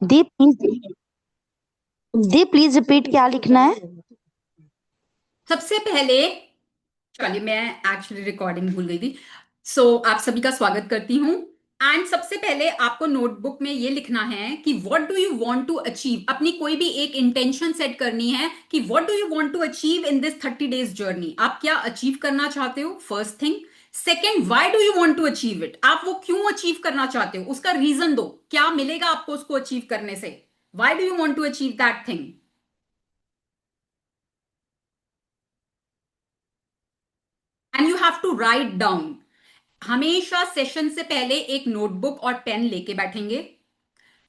The please the please repeat, क्या लिखना है? सबसे पहले, चलिए मैं एक्चुअली रिकॉर्डिंग भूल गई थी। आप सभी का स्वागत करती हूँ। एंड सबसे पहले आपको नोटबुक में ये लिखना है कि what do you want to achieve. अपनी कोई भी एक इंटेंशन सेट करनी है कि what do you want to achieve in this 30 days journey. आप क्या अचीव करना चाहते हो, first thing. Second, why do you want to achieve it. आप वो क्यों अचीव करना चाहते हो, उसका रीजन दो, क्या मिलेगा आपको उसको अचीव करने से। Why do you want to achieve that thing. And you have to write down. हमेशा सेशन से पहले एक नोटबुक और पेन लेके बैठेंगे।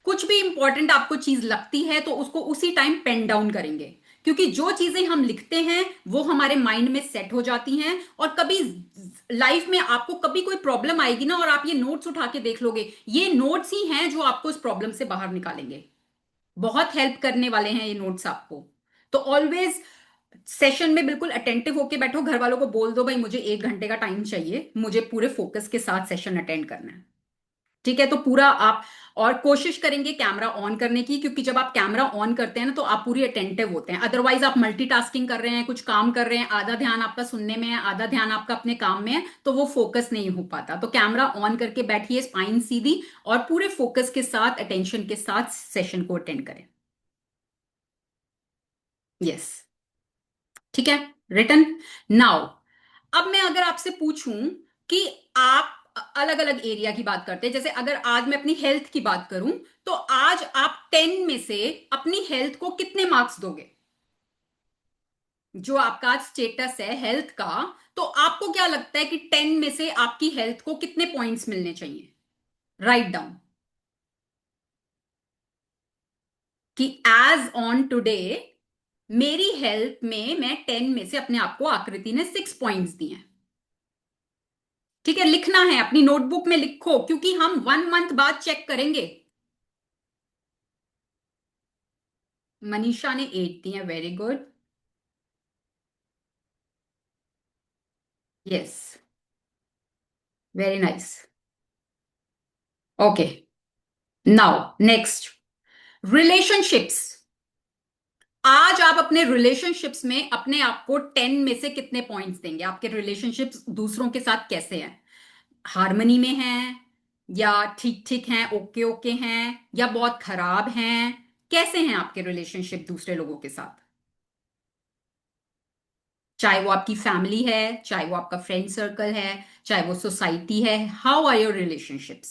कुछ भी इंपॉर्टेंट आपको चीज लगती है तो उसको उसी टाइम पेन डाउन करेंगे, क्योंकि जो चीजें हम लिखते हैं वो हमारे माइंड में सेट हो जाती हैं। और कभी लाइफ में आपको कभी कोई प्रॉब्लम आएगी ना, और आप ये नोट्स उठा के देख लोगे, ये नोट्स ही हैं जो आपको इस प्रॉब्लम से बाहर निकालेंगे। बहुत हेल्प करने वाले हैं ये नोट्स आपको। तो ऑलवेज सेशन में बिल्कुल अटेंटिव होके बैठो। घर वालों को बोल दो भाई मुझे 1 घंटे का टाइम चाहिए, मुझे पूरे फोकस के साथ सेशन अटेंड करना है। ठीक है, तो पूरा आप, और कोशिश करेंगे कैमरा ऑन करने की, क्योंकि जब आप कैमरा ऑन करते हैं ना तो आप पूरी अटेंटिव होते हैं। अदरवाइज आप मल्टीटास्किंग कर रहे हैं, कुछ काम कर रहे हैं, आधा ध्यान आपका सुनने में है, आधा ध्यान आपका अपने काम में है, तो वो फोकस नहीं हो पाता। तो कैमरा ऑन करके बैठिए, स्पाइन सीधी, और पूरे फोकस के साथ, अटेंशन के साथ सेशन को अटेंड करें। यस, ठीक है, रिटन। नाउ, अब मैं अगर आपसे पूछूं कि आप, अलग अलग एरिया की बात करते हैं, जैसे अगर आज मैं अपनी हेल्थ की बात करूं, तो आज आप 10 में से अपनी हेल्थ को कितने मार्क्स दोगे। जो आपका आज स्टेटस है हेल्थ का, तो आपको क्या लगता है कि 10 में से आपकी हेल्थ को कितने पॉइंट्स मिलने चाहिए। राइट डाउन कि एज ऑन टुडे मेरी हेल्थ में मैं 10 में से अपने आप को, आकृति ने 6 पॉइंट्स दिए हैं। ठीक है, लिखना है, अपनी नोटबुक में लिखो, क्योंकि हम 1 मंथ बाद चेक करेंगे। मनीषा ने 8 दिए, very good. Yes, very nice. Okay, now next, relationships. आज आप अपने रिलेशनशिप्स में अपने आप को 10 में से कितने पॉइंट्स देंगे। आपके रिलेशनशिप्स दूसरों के साथ कैसे हैं, हार्मनी में हैं, या ठीक ठीक हैं, ओके ओके हैं, या बहुत खराब हैं। कैसे हैं आपके रिलेशनशिप दूसरे लोगों के साथ, चाहे वो आपकी फैमिली है, चाहे वो आपका फ्रेंड सर्कल है, चाहे वो सोसाइटी है। How are your relationships.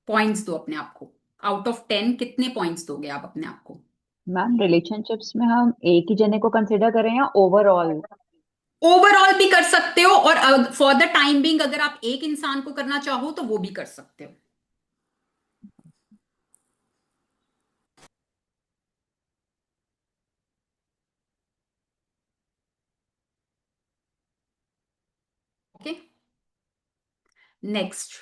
Points दो अपने आप को, आउट ऑफ 10 कितने पॉइंट्स दोगे आप अपने आप को। मैम, रिलेशनशिप्स में हम एक ही जने को कंसिडर करें या ओवरऑल? ओवरऑल भी कर सकते हो, और फॉर द टाइम बिंग अगर आप एक इंसान को करना चाहो तो वो भी कर सकते हो। ओके, नेक्स्ट,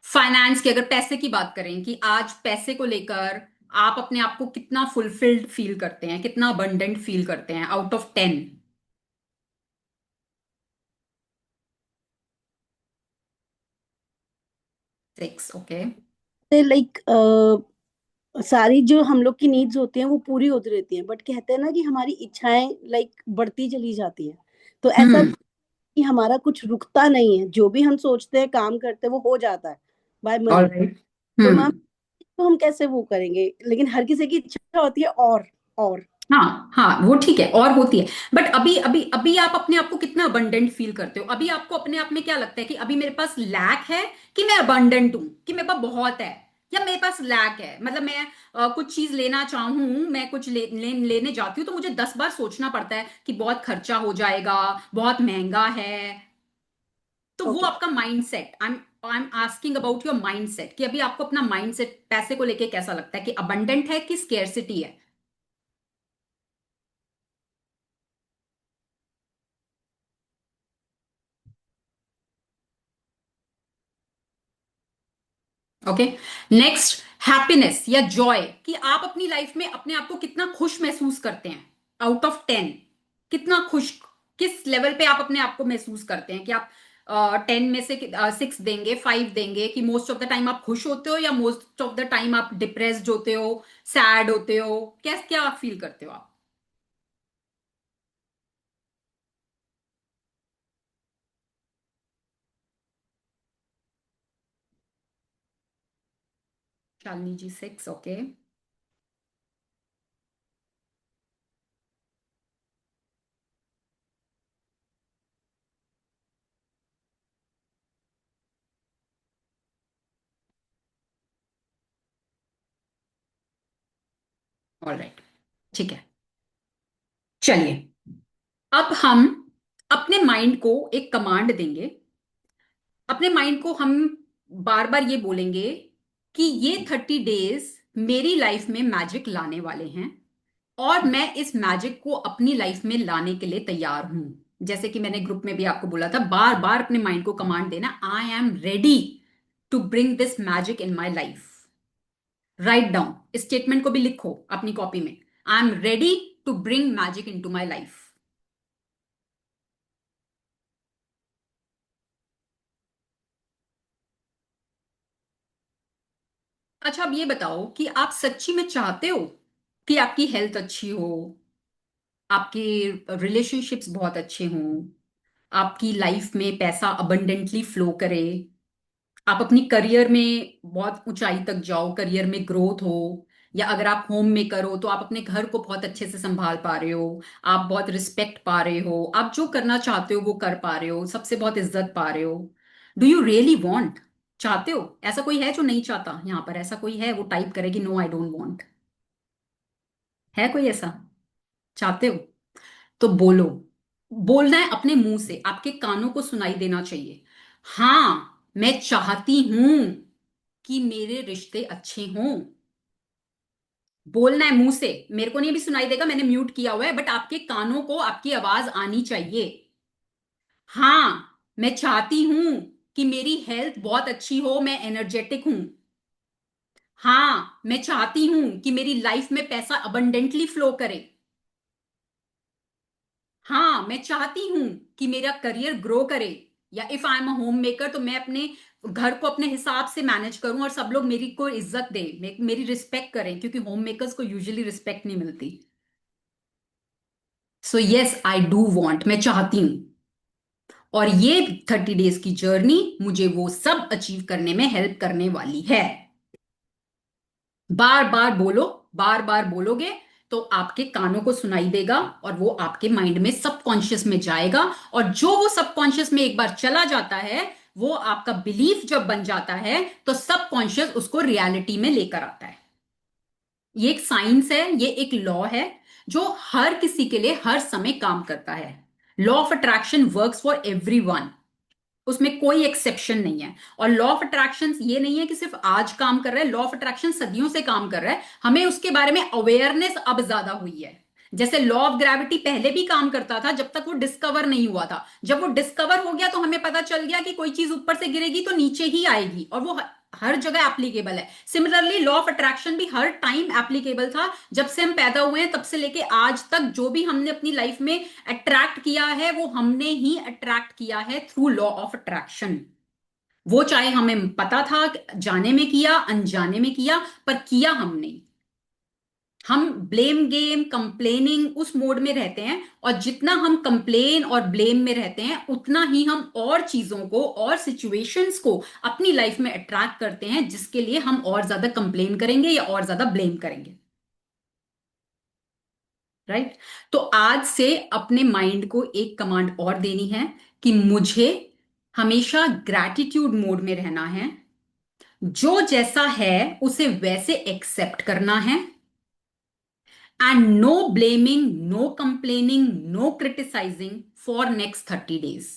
फाइनेंस की, अगर पैसे की बात करें कि आज पैसे को लेकर आप अपने आप को कितना फुलफिल्ड फील करते हैं, कितना अबंडेंट फील करते हैं, आउट ऑफ 10। 6, ओके। लाइक सारी जो हम लोग की नीड्स होती हैं वो पूरी होती रहती हैं, बट कहते हैं ना कि हमारी इच्छाएं लाइक बढ़ती चली जाती हैं। तो ऐसा हम्म, कि हमारा कुछ रुकता नहीं है, जो भी हम सोचते हैं, काम करते हैं, वो हो जाता है बाय मनी। ऑलराइट। तो मैम, हम्म, तो हम कैसे वो करेंगे? लेकिन हर किसी की इच्छा होती है और हाँ हाँ, वो ठीक है, और होती है। बट अभी अभी अभी आप अपने आप को कितना अबंडेंट फील करते हो। अभी आपको अपने आप में क्या लगता है कि अभी मेरे पास लैक है, कि मैं अबंडेंट हूं, कि मेरे पास बहुत है, या मेरे पास लैक है। मतलब मैं कुछ चीज लेना चाहूं, मैं कुछ लेने जाती हूँ तो मुझे 10 बार सोचना पड़ता है कि बहुत खर्चा हो जाएगा, बहुत महंगा है। तो वो ओके। आपका mind set, I am asking about your mind set, कि अभी आपको अपना माइंड सेट पैसे को लेके कैसा लगता है, कि अबंडेंट है कि स्केर्सिटी है। ओके, नेक्स्ट, हैप्पीनेस या जॉय, कि आप अपनी लाइफ में अपने आप को कितना खुश महसूस करते हैं, आउट ऑफ 10 कितना खुश, किस लेवल पे आप अपने आप को महसूस करते हैं कि आप 10 में से 6 देंगे, 5 देंगे, कि मोस्ट ऑफ द टाइम आप खुश होते हो या मोस्ट ऑफ द टाइम आप डिप्रेस्ड होते हो, सैड होते हो, क्या क्या फील करते हो आप? शालिनी जी 6, ओके। ऑलराइट, ठीक है। चलिए, अब हम अपने माइंड को एक कमांड देंगे। अपने माइंड को हम बार बार ये बोलेंगे कि ये 30 डेज मेरी लाइफ में मैजिक लाने वाले हैं, और मैं इस मैजिक को अपनी लाइफ में लाने के लिए तैयार हूं। जैसे कि मैंने ग्रुप में भी आपको बोला था, बार बार अपने माइंड को कमांड देना, I am ready to bring this magic in my life. Write down, इस स्टेटमेंट को भी लिखो अपनी कॉपी में, I am ready to bring magic into my life. अच्छा, अब ये बताओ कि आप सच्ची में चाहते हो कि आपकी हेल्थ अच्छी हो, आपके रिलेशनशिप्स बहुत अच्छे हों, आपकी लाइफ में पैसा अबंडेंटली फ्लो करे, आप अपनी करियर में बहुत ऊंचाई तक जाओ, करियर में ग्रोथ हो, या अगर आप होम मेकर हो तो आप अपने घर को बहुत अच्छे से संभाल पा रहे हो, आप बहुत रिस्पेक्ट पा रहे हो, आप जो करना चाहते हो वो कर पा रहे हो, सबसे बहुत इज्जत पा रहे हो। Do you really want? चाहते हो? ऐसा कोई है जो नहीं चाहता यहाँ पर? ऐसा कोई है? वो टाइप करेगी नो आई डोंट वॉन्ट। है कोई ऐसा? चाहते हो? तो बोलो। बोलना है अपने मुंह से, आपके कानों को सुनाई देना चाहिए। हाँ, मैं चाहती हूं कि मेरे रिश्ते अच्छे हों। बोलना है मुंह से, मेरे को नहीं भी सुनाई देगा, मैंने म्यूट किया हुआ है, बट आपके कानों को आपकी आवाज आनी चाहिए। हाँ, मैं चाहती हूं कि मेरी हेल्थ बहुत अच्छी हो, मैं एनर्जेटिक हूं। हाँ, मैं चाहती हूं कि मेरी लाइफ में पैसा अबंडेंटली फ्लो करे। हाँ, मैं चाहती हूं कि मेरा करियर ग्रो करे, या if I am a home maker तो मैं अपने घर को अपने हिसाब से मैनेज करूं और सब लोग मेरी को इज्जत दें, मेरी रिस्पेक्ट करें, क्योंकि होम मेकर्स को यूजुअली रिस्पेक्ट नहीं मिलती। So yes, I do want, मैं चाहती हूं। और ये 30 डेज की जर्नी मुझे वो सब अचीव करने में हेल्प करने वाली है। बार बार बोलो, बार बार बोलोगे तो आपके कानों को सुनाई देगा, और वो आपके माइंड में सबकॉन्शियस में जाएगा, और जो वो सबकॉन्शियस में एक बार चला जाता है, वो आपका बिलीफ जब बन जाता है तो सबकॉन्शियस उसको रियलिटी में लेकर आता है। ये एक साइंस है, ये एक लॉ है जो हर किसी के लिए हर समय काम करता है। Law of attraction works for everyone, उसमें कोई एक्सेप्शन नहीं है। और लॉ ऑफ अट्रैक्शन ये नहीं है कि सिर्फ आज काम कर रहा है, लॉ ऑफ अट्रैक्शन सदियों से काम कर रहा है, हमें उसके बारे में अवेयरनेस अब ज्यादा हुई है। जैसे लॉ ऑफ ग्रेविटी पहले भी काम करता था जब तक वो डिस्कवर नहीं हुआ था, जब वो डिस्कवर हो गया तो हमें पता चल गया कि कोई चीज ऊपर से गिरेगी तो नीचे ही आएगी, और वो हर जगह एप्लीकेबल है। सिमिलरली लॉ ऑफ अट्रैक्शन भी हर टाइम एप्लीकेबल था, जब से हम पैदा हुए हैं तब से लेके आज तक जो भी हमने अपनी लाइफ में अट्रैक्ट किया है वो हमने ही अट्रैक्ट किया है थ्रू लॉ ऑफ अट्रैक्शन। वो चाहे हमें पता था, जाने में किया अनजाने में किया, पर किया हमने। हम ब्लेम गेम, कंप्लेनिंग उस मोड में रहते हैं, और जितना हम कंप्लेन और ब्लेम में रहते हैं उतना ही हम और चीजों को और सिचुएशंस को अपनी लाइफ में अट्रैक्ट करते हैं, जिसके लिए हम और ज्यादा कंप्लेन करेंगे या और ज्यादा ब्लेम करेंगे। राइट? तो आज से अपने माइंड को एक कमांड और देनी है कि मुझे हमेशा ग्रैटिट्यूड मोड में रहना है, जो जैसा है उसे वैसे एक्सेप्ट करना है, and no blaming, no complaining, no criticising for next 30 days.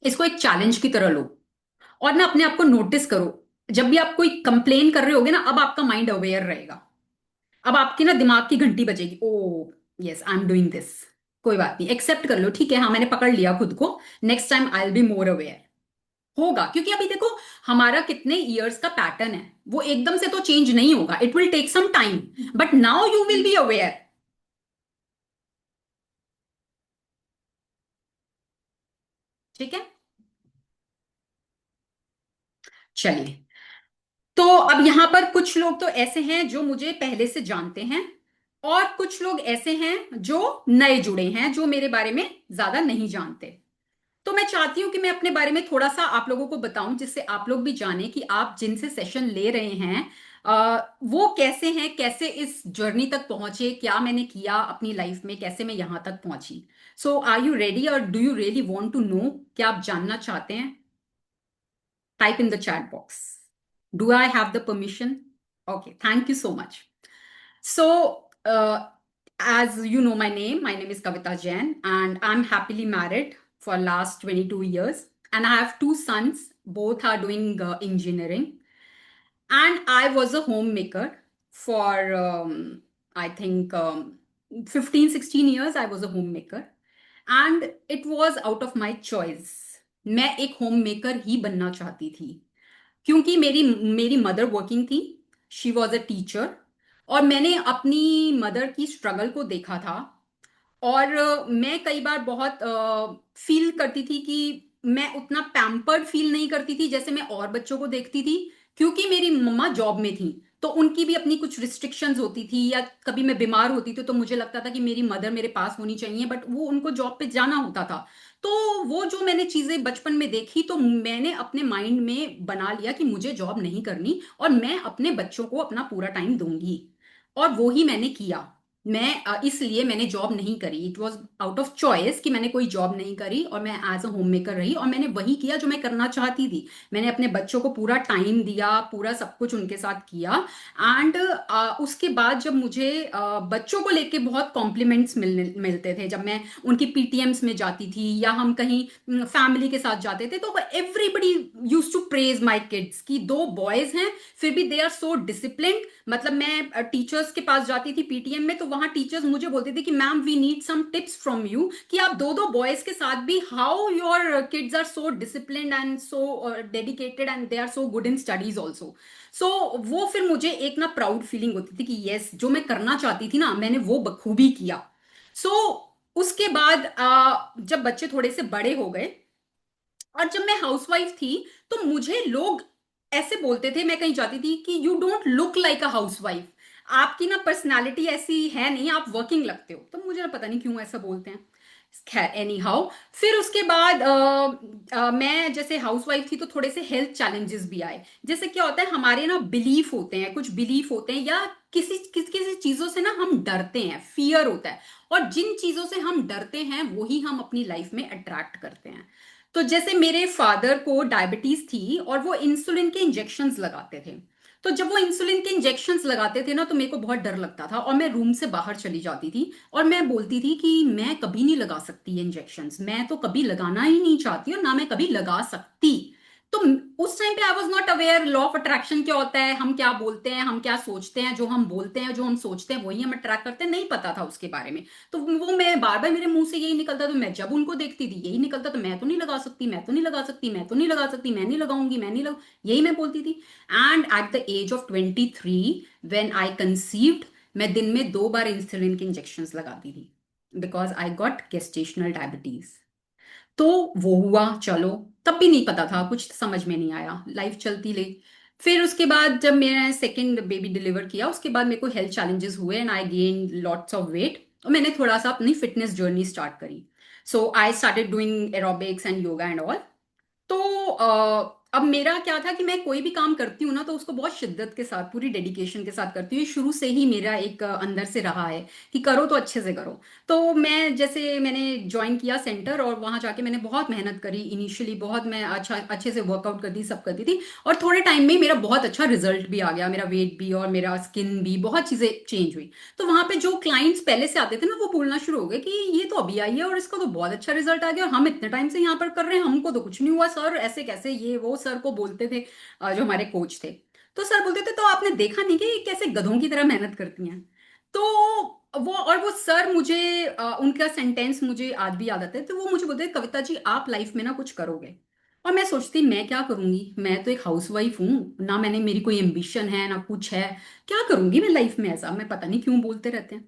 इसको एक चैलेंज की तरह लो, और ना अपने आप को नोटिस करो। जब भी आप कोई कंप्लेन कर रहे होगे ना, अब आपका माइंड अवेयर रहेगा, अब आपकी ना दिमाग की घंटी बजेगी, oh yes I am doing this. कोई बात नहीं, एक्सेप्ट कर लो, ठीक है, हाँ मैंने पकड़ लिया खुद को, next time I will be more aware. होगा, क्योंकि अभी देखो हमारा कितने इयर्स का पैटर्न है, वो एकदम से तो चेंज नहीं होगा, it will take some time, but now you will be aware. ठीक है, चलिए। तो अब यहां पर कुछ लोग तो ऐसे हैं जो मुझे पहले से जानते हैं, और कुछ लोग ऐसे हैं जो नए जुड़े हैं, जो मेरे बारे में ज्यादा नहीं जानते। तो मैं चाहती हूं कि मैं अपने बारे में थोड़ा सा आप लोगों को बताऊं, जिससे आप लोग भी जाने कि आप जिनसे सेशन ले रहे हैं वो कैसे हैं, कैसे इस जर्नी तक पहुंचे, क्या मैंने किया अपनी लाइफ में, कैसे मैं यहां तक पहुंची। सो आर यू रेडी, और do you really want to know, क्या आप जानना चाहते हैं? Type in the chat box. Do I have the permission? Okay, thank you so much. So, as you know my name is Kavita Jain, and I'm happily married for last 22 years. And I have two sons, both are doing engineering. And I was a homemaker for, I think, 15, 16 years, I was a homemaker. And it was out of my choice. मैं एक home maker ही बनना चाहती थी, क्योंकि मेरी मेरी mother working थी, she was a teacher, और मैंने अपनी मदर की स्ट्रगल को देखा था। और मैं कई बार बहुत फील करती थी कि मैं उतना पैम्पर्ड फील नहीं करती थी जैसे मैं और बच्चों को देखती थी, क्योंकि मेरी मम्मा जॉब में थी, तो उनकी भी अपनी कुछ रिस्ट्रिक्शंस होती थी, या कभी मैं बीमार होती थी तो मुझे लगता था कि मेरी मदर मेरे पास होनी चाहिए, बट वो उनको जॉब पे जाना होता था। तो वो जो मैंने चीजें बचपन में देखी, तो मैंने अपने माइंड में बना लिया कि मुझे जॉब नहीं करनी, और मैं अपने बच्चों को अपना पूरा टाइम दूंगी। और वो ही मैंने किया। मैं इसलिए मैंने जॉब नहीं करी, it was out of choice कि मैंने कोई जॉब नहीं करी, और मैं एज अ होम मेकर रही, और मैंने वही किया जो मैं करना चाहती थी। मैंने अपने बच्चों को पूरा टाइम दिया, पूरा सब कुछ उनके साथ किया। एंड उसके बाद जब मुझे बच्चों को लेके बहुत कॉम्प्लीमेंट्स मिलते थे, जब मैं उनकी पीटीएम्स में जाती थी, या हम कहीं फैमिली के साथ जाते थे, तो everybody use to praise my kids कि दो बॉयज हैं फिर भी दे आर सो डिसिप्लिन्ड। मतलब मैं टीचर्स के पास जाती थी पीटीएम में, तो वहां टीचर्स मुझे बोलते थे कि ma'am we need some tips from you, कि आप दो दो बॉयज के साथ भी how your kids are so disciplined and so dedicated and they are so good in studies also. So वो फिर मुझे एक ना प्राउड फीलिंग होती थी कि यस, जो मैं करना चाहती थी ना, मैंने वो बखूबी किया। सो उसके बाद जब बच्चे थोड़े से बड़े हो गए, और जब मैं हाउसवाइफ थी, तो मुझे लोग ऐसे बोलते थे, मैं कहीं जाती थी, कि you don't look like a housewife, आपकी ना पर्सनालिटी ऐसी है नहीं, आप वर्किंग लगते हो। तो मुझे ना पता नहीं क्यों ऐसा बोलते हैं। खैर एनी हाउ, फिर उसके बाद मैं जैसे हाउसवाइफ थी, तो थोड़े से हेल्थ चैलेंजेस भी आए। जैसे क्या होता है, हमारे ना बिलीफ होते हैं, कुछ बिलीफ होते हैं, या किसी चीजों से ना हम डरते हैं, फियर होता है, और जिन चीजों से हम डरते हैं वही हम अपनी लाइफ में अट्रैक्ट करते हैं। तो जैसे मेरे फादर को डायबिटीज थी, और वो इंसुलिन के इंजेक्शंस लगाते थे। तो जब वो इंसुलिन के इंजेक्शंस लगाते थे ना, तो मेरे को बहुत डर लगता था, और मैं रूम से बाहर चली जाती थी, और मैं बोलती थी कि मैं कभी नहीं लगा सकती ये इंजेक्शंस, मैं तो कभी लगाना ही नहीं चाहती, और ना मैं कभी लगा सकती। तो उस टाइम पे आई was not aware law of attraction क्या होता है, हम क्या बोलते हैं, हम क्या सोचते हैं, जो हम बोलते हैं, जो हम सोचते हैं, वही हम अट्रैक्ट करते हैं, नहीं पता था उसके बारे में। तो वो मैं बार बार मेरे मुंह से यही निकलता, तो मैं जब उनको देखती थी यही निकलता, तो मैं तो नहीं लगा सकती, मैं तो नहीं लगा सकती, मैं तो नहीं लगा सकती, मैं नहीं लगाऊंगी, मैं नहीं लगा, यही मैं बोलती थी। And at the age of 23 when I conceived, मैं दिन में 2 बार इंसुलिन के इंजेक्शंस लगाती थी, because I got gestational diabetes. तो वो हुआ, चलो, तब भी नहीं पता था, कुछ समझ में नहीं आया, लाइफ चलती रही। फिर उसके बाद जब मैंने सेकंड बेबी डिलीवर किया, उसके बाद मेरे को हेल्थ चैलेंजेस हुए, and I gain lots of weight, और मैंने थोड़ा सा अपनी फिटनेस जर्नी स्टार्ट करी। So I started doing aerobics and yoga and all. तो अब मेरा क्या था कि मैं कोई भी काम करती हूँ ना, तो उसको बहुत शिद्दत के साथ, पूरी डेडिकेशन के साथ करती हूँ। ये शुरू से ही मेरा एक अंदर से रहा है कि करो तो अच्छे से करो। तो मैं जैसे मैंने ज्वाइन किया सेंटर, और वहां जाके मैंने बहुत मेहनत करी, इनिशियली बहुत मैं अच्छे से वर्कआउट करती, सब करती थी, और थोड़े टाइम में मेरा बहुत अच्छा रिजल्ट भी आ गया, मेरा वेट भी और मेरा स्किन भी, बहुत चीजें चेंज हुई। तो वहां पे जो क्लाइंट्स पहले से आते थे ना, वो बोलना शुरू हो गए कि ये तो अभी आई है, और इसका तो बहुत अच्छा रिजल्ट आ गया, और हम इतने टाइम से यहाँ पर कर रहे हैं, हमको तो कुछ नहीं हुआ सर, ऐसे कैसे, ये वो सर को बोलते थे, जो हमारे कोच थे। तो सर बोलते थे, तो आपने देखा नहीं कि ये कैसे गधों की तरह मेहनत करती हैं? तो वो सर मुझे उनका सेंटेंस मुझे आज भी याद आता है। तो वो मुझे बोलते, कविता जी आप लाइफ में ना कुछ करोगे। और मैं सोचती, मैं क्या करूंगी, मैं तो एक हाउसवाइफ हूँ ना, मैंने, मेरी कोई एम्बिशन है ना कुछ है, क्या करूंगी मैं लाइफ में, ऐसा मैं पता नहीं क्यों बोलते रहते हैं।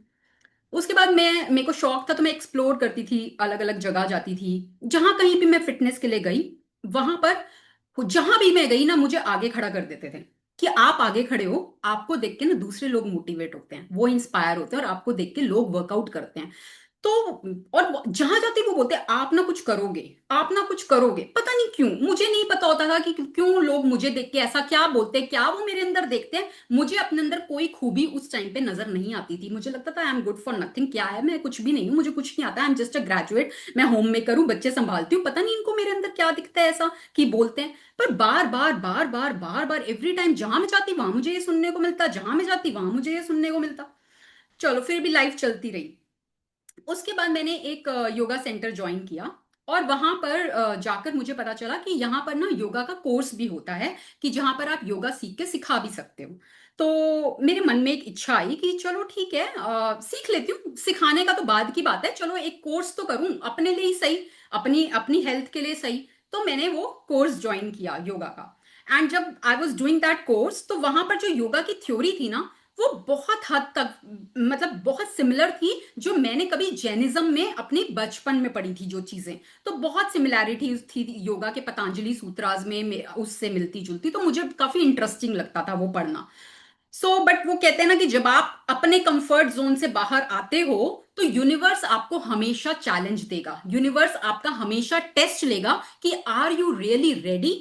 उसके बाद मेरे को शौक था, तो मैं एक्सप्लोर करती थी, अलग अलग जगह जाती थी। जहां कहीं भी मैं फिटनेस के लिए गई, वहां पर जहां भी मैं गई ना, मुझे आगे खड़ा कर देते थे कि आप आगे खड़े हो। आपको देख के ना दूसरे लोग मोटिवेट होते हैं, वो इंस्पायर होते हैं, और आपको देख के लोग वर्कआउट करते हैं। तो और जहां जाती वो बोलते हैं आप ना कुछ करोगे, आप ना कुछ करोगे। पता नहीं क्यों, मुझे नहीं पता होता था कि क्यों लोग मुझे देख के ऐसा क्या बोलते हैं, क्या वो मेरे अंदर देखते हैं। मुझे अपने अंदर कोई खूबी उस टाइम पे नजर नहीं आती थी। मुझे लगता था आई एम गुड फॉर नथिंग, क्या है, मैं कुछ भी नहीं हूँ, मुझे कुछ नहीं आता, I am just a graduate, मैं होम मेकर हूँ, बच्चे संभालती हूँ। पता नहीं इनको मेरे अंदर क्या दिखता है ऐसा कि बोलते हैं। पर बार बार बार बार बार बार एवरी टाइम जहां मैं जाती वहां मुझे ये सुनने को मिलता, जहां मैं जाती वहां मुझे ये सुनने को मिलता। चलो फिर भी लाइफ चलती रही। उसके बाद मैंने एक योगा सेंटर ज्वाइन किया, और वहां पर जाकर मुझे पता चला कि यहाँ पर ना योगा का कोर्स भी होता है, कि जहां पर आप योगा सीख के सिखा भी सकते हो। तो मेरे मन में एक इच्छा आई कि चलो ठीक है, सीख लेती हूँ, सिखाने का तो बाद की बात है, चलो एक कोर्स तो करूँ अपने लिए ही सही, अपनी अपनी हेल्थ के लिए सही। तो मैंने वो कोर्स ज्वाइन किया योगा का। एंड जब आई वॉज डूइंग दैट कोर्स, तो वहां पर जो योगा की थ्योरी थी ना, वो बहुत हद तक, मतलब बहुत सिमिलर थी जो मैंने कभी जैनिज्म में अपने बचपन में पढ़ी थी जो चीजें। तो बहुत सिमिलैरिटीज थी योगा के पतंजलि सूत्राज उससे मिलती जुलती, तो मुझे काफी इंटरेस्टिंग लगता था वो पढ़ना। बट वो कहते हैं ना कि जब आप अपने कंफर्ट जोन से बाहर आते हो, तो यूनिवर्स आपको हमेशा चैलेंज देगा, यूनिवर्स आपका हमेशा टेस्ट लेगा कि are you really ready,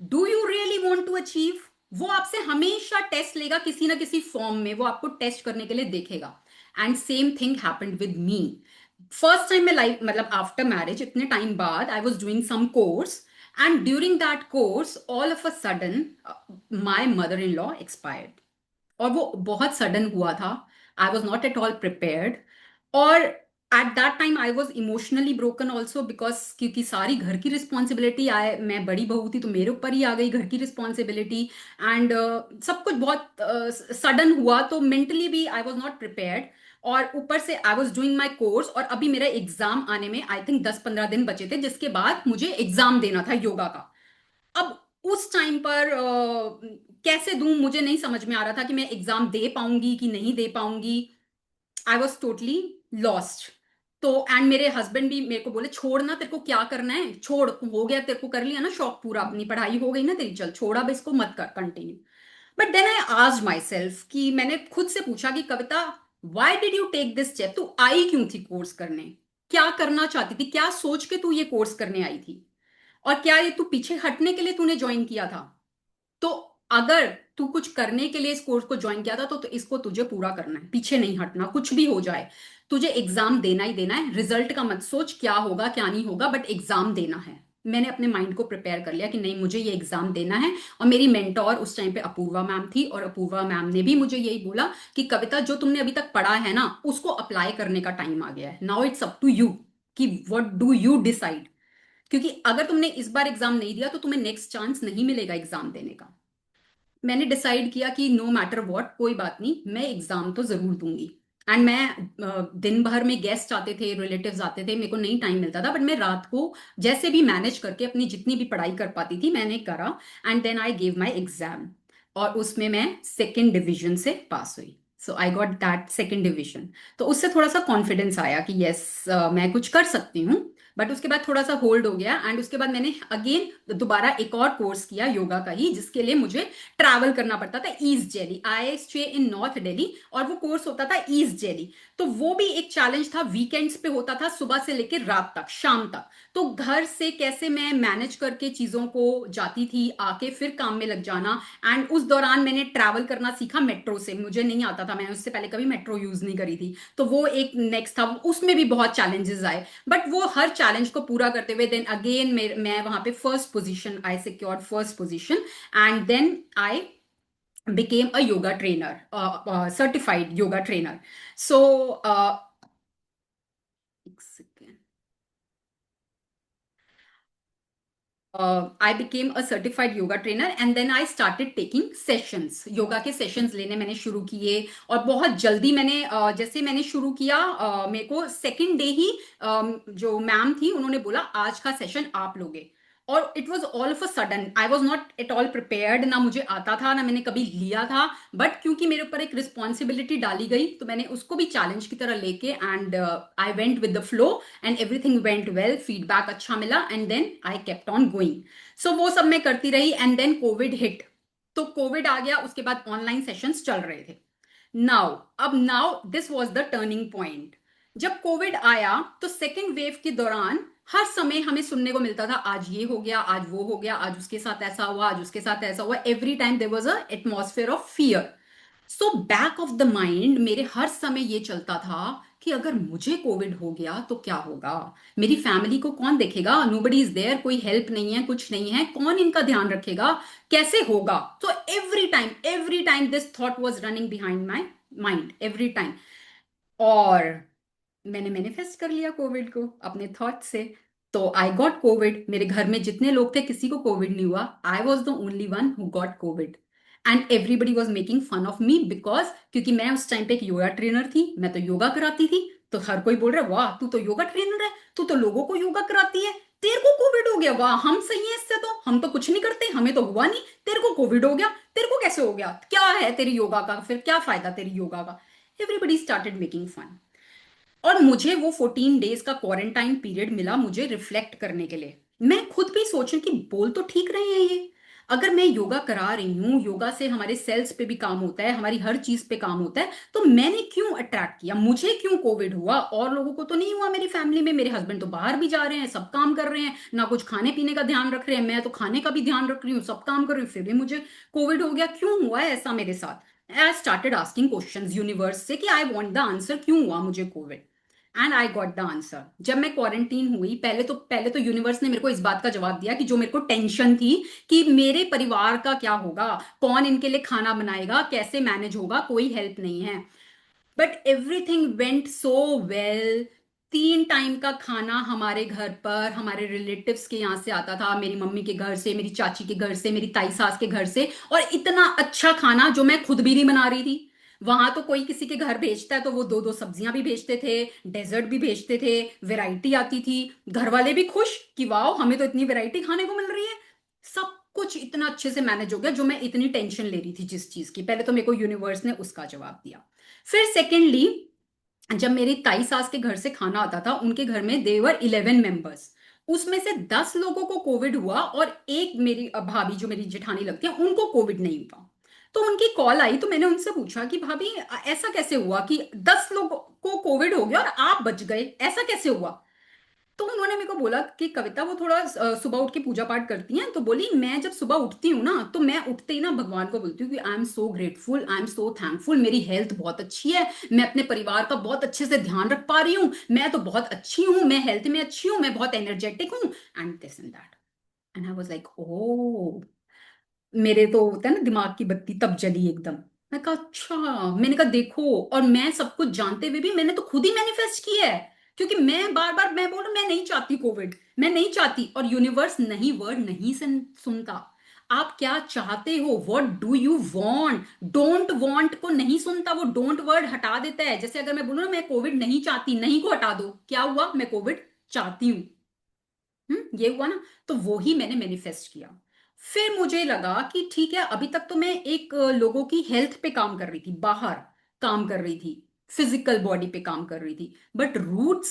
do you really want to achieve. वो आपसे हमेशा टेस्ट लेगा किसी ना किसी फॉर्म में, वो आपको टेस्ट करने के लिए देखेगा। And same thing happened with me. First time मैं लाइफ, मतलब आफ्टर मैरिज इतने टाइम बाद, I was doing some course, and during that course all of a sudden my mother in law expired. और वो बहुत सडन हुआ था, I was not at all prepared. और at that time I was emotionally broken also, because क्योंकि सारी घर की रिस्पॉन्सिबिलिटी आए, मैं बड़ी बहू थी तो मेरे ऊपर ही आ गई घर की रिस्पॉन्सिबिलिटी। एंड सब कुछ बहुत सडन हुआ, तो मेंटली भी आई वॉज नॉट प्रिपेयर्ड। और ऊपर से आई वॉज डूइंग माई कोर्स, और अभी मेरा एग्जाम आने में आई थिंक 10-15 दिन बचे थे, जिसके बाद मुझे एग्जाम देना था योगा का। अब उस टाइम पर कैसे दूं, मुझे नहीं समझ में आ रहा था कि मैं एग्जाम दे पाऊंगी कि नहीं दे पाऊंगी। I was totally lost. तो एंड मेरे हस्बैंड भी मेरे को बोले छोड़ ना, तेरे को क्या करना है, छोड़, हो गया तेरे को, कर लिया ना शौक पूरा, अपनी पढ़ाई हो गई ना तेरी, चल छोड़ अब इसको, मत कर continue. But then I asked myself, कि मैंने खुद से पूछा कि Kavita, why did you take this step, तू आई क्यों थी कोर्स करने, क्या करना चाहती थी, क्या सोच के तू ये कोर्स करने आई थी, और क्या ये तू पीछे हटने के लिए तूने ज्वाइन किया था। तो अगर तू कुछ करने के लिए इस कोर्स को ज्वाइन किया था, तो इसको तुझे पूरा करना है, पीछे नहीं हटना, कुछ भी हो जाए तुझे एग्जाम देना ही देना है। रिजल्ट का मत सोच क्या होगा क्या नहीं होगा, बट एग्जाम देना है। मैंने अपने माइंड को प्रिपेयर कर लिया कि नहीं, मुझे ये एग्जाम देना है। और मेरी मेंटोर उस टाइम पे अपूर्वा मैम थी, और अपूर्वा मैम ने भी मुझे यही बोला कि कविता, जो तुमने अभी तक पढ़ा है ना, उसको अप्लाई करने का टाइम आ गया है, now it's up to you कि व्हाट डू यू डिसाइड। क्योंकि अगर तुमने इस बार एग्जाम नहीं दिया, तो तुम्हें नेक्स्ट चांस नहीं मिलेगा एग्जाम देने का। मैंने डिसाइड किया कि नो मैटर व्हाट, कोई बात नहीं, मैं एग्जाम तो जरूर दूंगी। एंड मैं दिन भर में गेस्ट आते थे, रिलेटिव्स आते थे, मेरे को नहीं टाइम मिलता था, बट मैं रात को जैसे भी मैनेज करके अपनी जितनी भी पढ़ाई कर पाती थी मैंने करा। And then I gave my exam, और उसमें मैं सेकेंड डिवीजन से पास हुई। So I got that second division. तो उससे थोड़ा सा कॉन्फिडेंस आया कि यस, मैं कुछ कर सकती हूँ। बट उसके बाद थोड़ा सा होल्ड हो गया, एंड उसके बाद मैंने अगेन दोबारा एक और कोर्स किया योगा का ही, जिसके लिए मुझे ट्रैवल करना पड़ता था east Delhi, I stay in north Delhi, और वो कोर्स होता था ईस्ट दिल्ली। तो वो भी एक चैलेंज था, वीकेंड्स पे होता था, सुबह से लेकर रात तक, शाम तक। तो घर से कैसे मैं मैनेज करके चीजों को जाती थी, आके फिर काम में लग जाना। एंड उस दौरान मैंने ट्रैवल करना सीखा मेट्रो से, मुझे नहीं आता था, मैंने उससे पहले कभी मेट्रो यूज नहीं करी थी। तो वो एक नेक्स्ट था, उसमें भी बहुत चैलेंजेस आए। बट वो हर चैलेंज को पूरा करते हुए देन अगेन मैं वहां पे first position, I secured first position. And then I became a yoga trainer, certified yoga trainer. So एक second. I became a certified yoga trainer, and then I started taking sessions. Yoga के sessions लेने मैंने शुरू किए, और बहुत जल्दी मैंने जैसे मैंने शुरू किया, मेरे को सेकंड डे ही जो मैम थी उन्होंने बोला आज का सेशन आप लोगे। और it was all of a sudden, I was not at all prepared, ना मुझे आता था ना मैंने कभी लिया था, बट क्योंकि मेरे ऊपर एक रिस्पॉन्सिबिलिटी डाली गई तो मैंने उसको भी चैलेंज की तरह लेके and I went with the flow and everything went well, feedback अच्छा मिला and then I kept on going. So वो सब मैं करती रही एंड देन कोविड हिट। तो कोविड आ गया, उसके बाद ऑनलाइन सेशंस चल रहे थे। Now this was the turning point. जब कोविड आया तो सेकेंड वेव के दौरान हर समय हमें सुनने को मिलता था, आज ये हो गया, आज वो हो गया, आज उसके साथ ऐसा हुआ, आज उसके साथ ऐसा हुआ, every time there was a atmosphere of fear. So back of the mind मेरे हर समय ये चलता था कि अगर मुझे कोविड हो गया तो क्या होगा, मेरी फैमिली को कौन देखेगा, नोबडी इज देयर, कोई हेल्प नहीं है, कुछ नहीं है, कौन इनका ध्यान रखेगा, कैसे होगा। तो every time this thought was running behind my mind every time. और मैंने मैनिफेस्ट कर लिया कोविड को अपने थॉट से। तो आई गॉट कोविड, मेरे घर में जितने लोग थे किसी को कोविड नहीं हुआ, I was the only one who got covid and everybody was making fun of me because क्योंकि मैं उस टाइम पे एक योगा ट्रेनर थी, मैं तो योगा कराती थी, तो हर कोई बोल रहा है वाह तू तो योगा ट्रेनर है, तू तो लोगों को योगा कराती है, तेरे को कोविड हो गया, वाह हम सही है इससे, तो हम तो कुछ नहीं करते, हमें तो हुआ नहीं, तेरे को कोविड हो गया, तेरे को कैसे हो गया, क्या है तेरी योगा का, फिर क्या फायदा तेरी योगा का। Everybody started making fun. और मुझे वो 14 डेज का क्वारंटाइन पीरियड मिला मुझे रिफ्लेक्ट करने के लिए। मैं खुद भी सोचूं कि बोल तो ठीक रहे हैं ये, अगर मैं योगा करा रही हूँ, योगा से हमारे सेल्स पे भी काम होता है, हमारी हर चीज पे काम होता है, तो मैंने क्यों अट्रैक्ट किया, मुझे क्यों कोविड हुआ, और लोगों को तो नहीं हुआ, मेरी फैमिली में मेरे हस्बैंड तो बाहर भी जा रहे हैं, सब काम कर रहे हैं, ना कुछ खाने पीने का ध्यान रख रहे हैं, मैं तो खाने का भी ध्यान रख रही हूँ, सब काम कर रही हूँ, फिर भी मुझे कोविड हो गया, क्यों हुआ है ऐसा मेरे साथ। I started asking questions universe से कि आई वांट द आंसर, क्यों हुआ मुझे Covid. And I got the answer. जब मैं क्वारंटीन हुई, पहले तो यूनिवर्स ने मेरे को इस बात का जवाब दिया कि जो मेरे को टेंशन थी कि मेरे परिवार का क्या होगा, कौन इनके लिए खाना बनाएगा, कैसे मैनेज होगा, कोई हेल्प नहीं है। But everything went so well. 3 time का खाना हमारे घर पर हमारे रिलेटिव्स के यहाँ से आता था, मेरी मम्मी के घर से, मेरी चाची के घर से, मेरी ताई सास के घर से, और इतना अच्छा खाना जो मैं खुद भी नहीं बना रही थी। वहां तो कोई किसी के घर भेजता है तो वो दो दो सब्जियां भी भेजते थे, डेजर्ट भी भेजते थे, वैरायटी आती थी, घर वाले भी खुश कि वाओ हमें तो इतनी वैरायटी खाने को मिल रही है। सब कुछ इतना अच्छे से मैनेज हो गया, जो मैं इतनी टेंशन ले रही थी जिस चीज की, पहले तो मेरे को यूनिवर्स ने उसका जवाब दिया। फिर सेकेंडली, जब मेरी ताई सास के घर से खाना आता था, उनके घर में देवर 11 मेंबर्स, उसमें से 10 लोगों को कोविड हुआ और एक मेरी भाभी जो मेरी जेठानी लगती है उनको कोविड नहीं हुआ। तो उनकी कॉल आई तो मैंने उनसे पूछा कि भाभी ऐसा कैसे हुआ कि 10 लोगों को कोविड हो गया और आप बच गए, ऐसा कैसे हुआ। तो उन्होंने मेरे को बोला कि कविता वो थोड़ा सुबह उठ के पूजा पाठ करती हैं, तो बोली मैं जब सुबह उठती हूँ ना तो मैं उठते ही ना भगवान को बोलती हूँ कि I am so grateful, I am so thankful, मेरी हेल्थ बहुत अच्छी है, मैं अपने परिवार का बहुत अच्छे से ध्यान रख पा रही हूँ, मैं तो बहुत अच्छी हूँ, मैं हेल्थ में अच्छी हूँ, मैं बहुत एनर्जेटिक हूँ and this and that. And I was like oh, मेरे तो होता है ना दिमाग की बत्ती तब जली एकदम। मैं कहा अच्छा, मैंने कहा देखो, और मैं सब कुछ जानते हुए भी मैंने तो खुद ही मैनिफेस्ट किया है, क्योंकि मैं बार बार मैं बोल रहा हूं, मैं नहीं चाहती कोविड, मैं नहीं चाहती, और यूनिवर्स नहीं वर्ड नहीं सुनता। आप क्या चाहते हो, what do you want, don't want को नहीं सुनता, वो डोंट वर्ड हटा देता है। जैसे अगर मैं बोलूँ ना मैं कोविड नहीं चाहती, नहीं को हटा दो, क्या हुआ, मैं कोविड चाहती हूँ। ये हुआ ना। तो वो ही मैंने मैनिफेस्ट किया। फिर मुझे लगा कि ठीक है, अभी तक तो मैं एक लोगों की हेल्थ पे काम कर रही थी, बाहर काम कर रही थी, फिजिकल बॉडी पे काम कर रही थी, बट रूट्स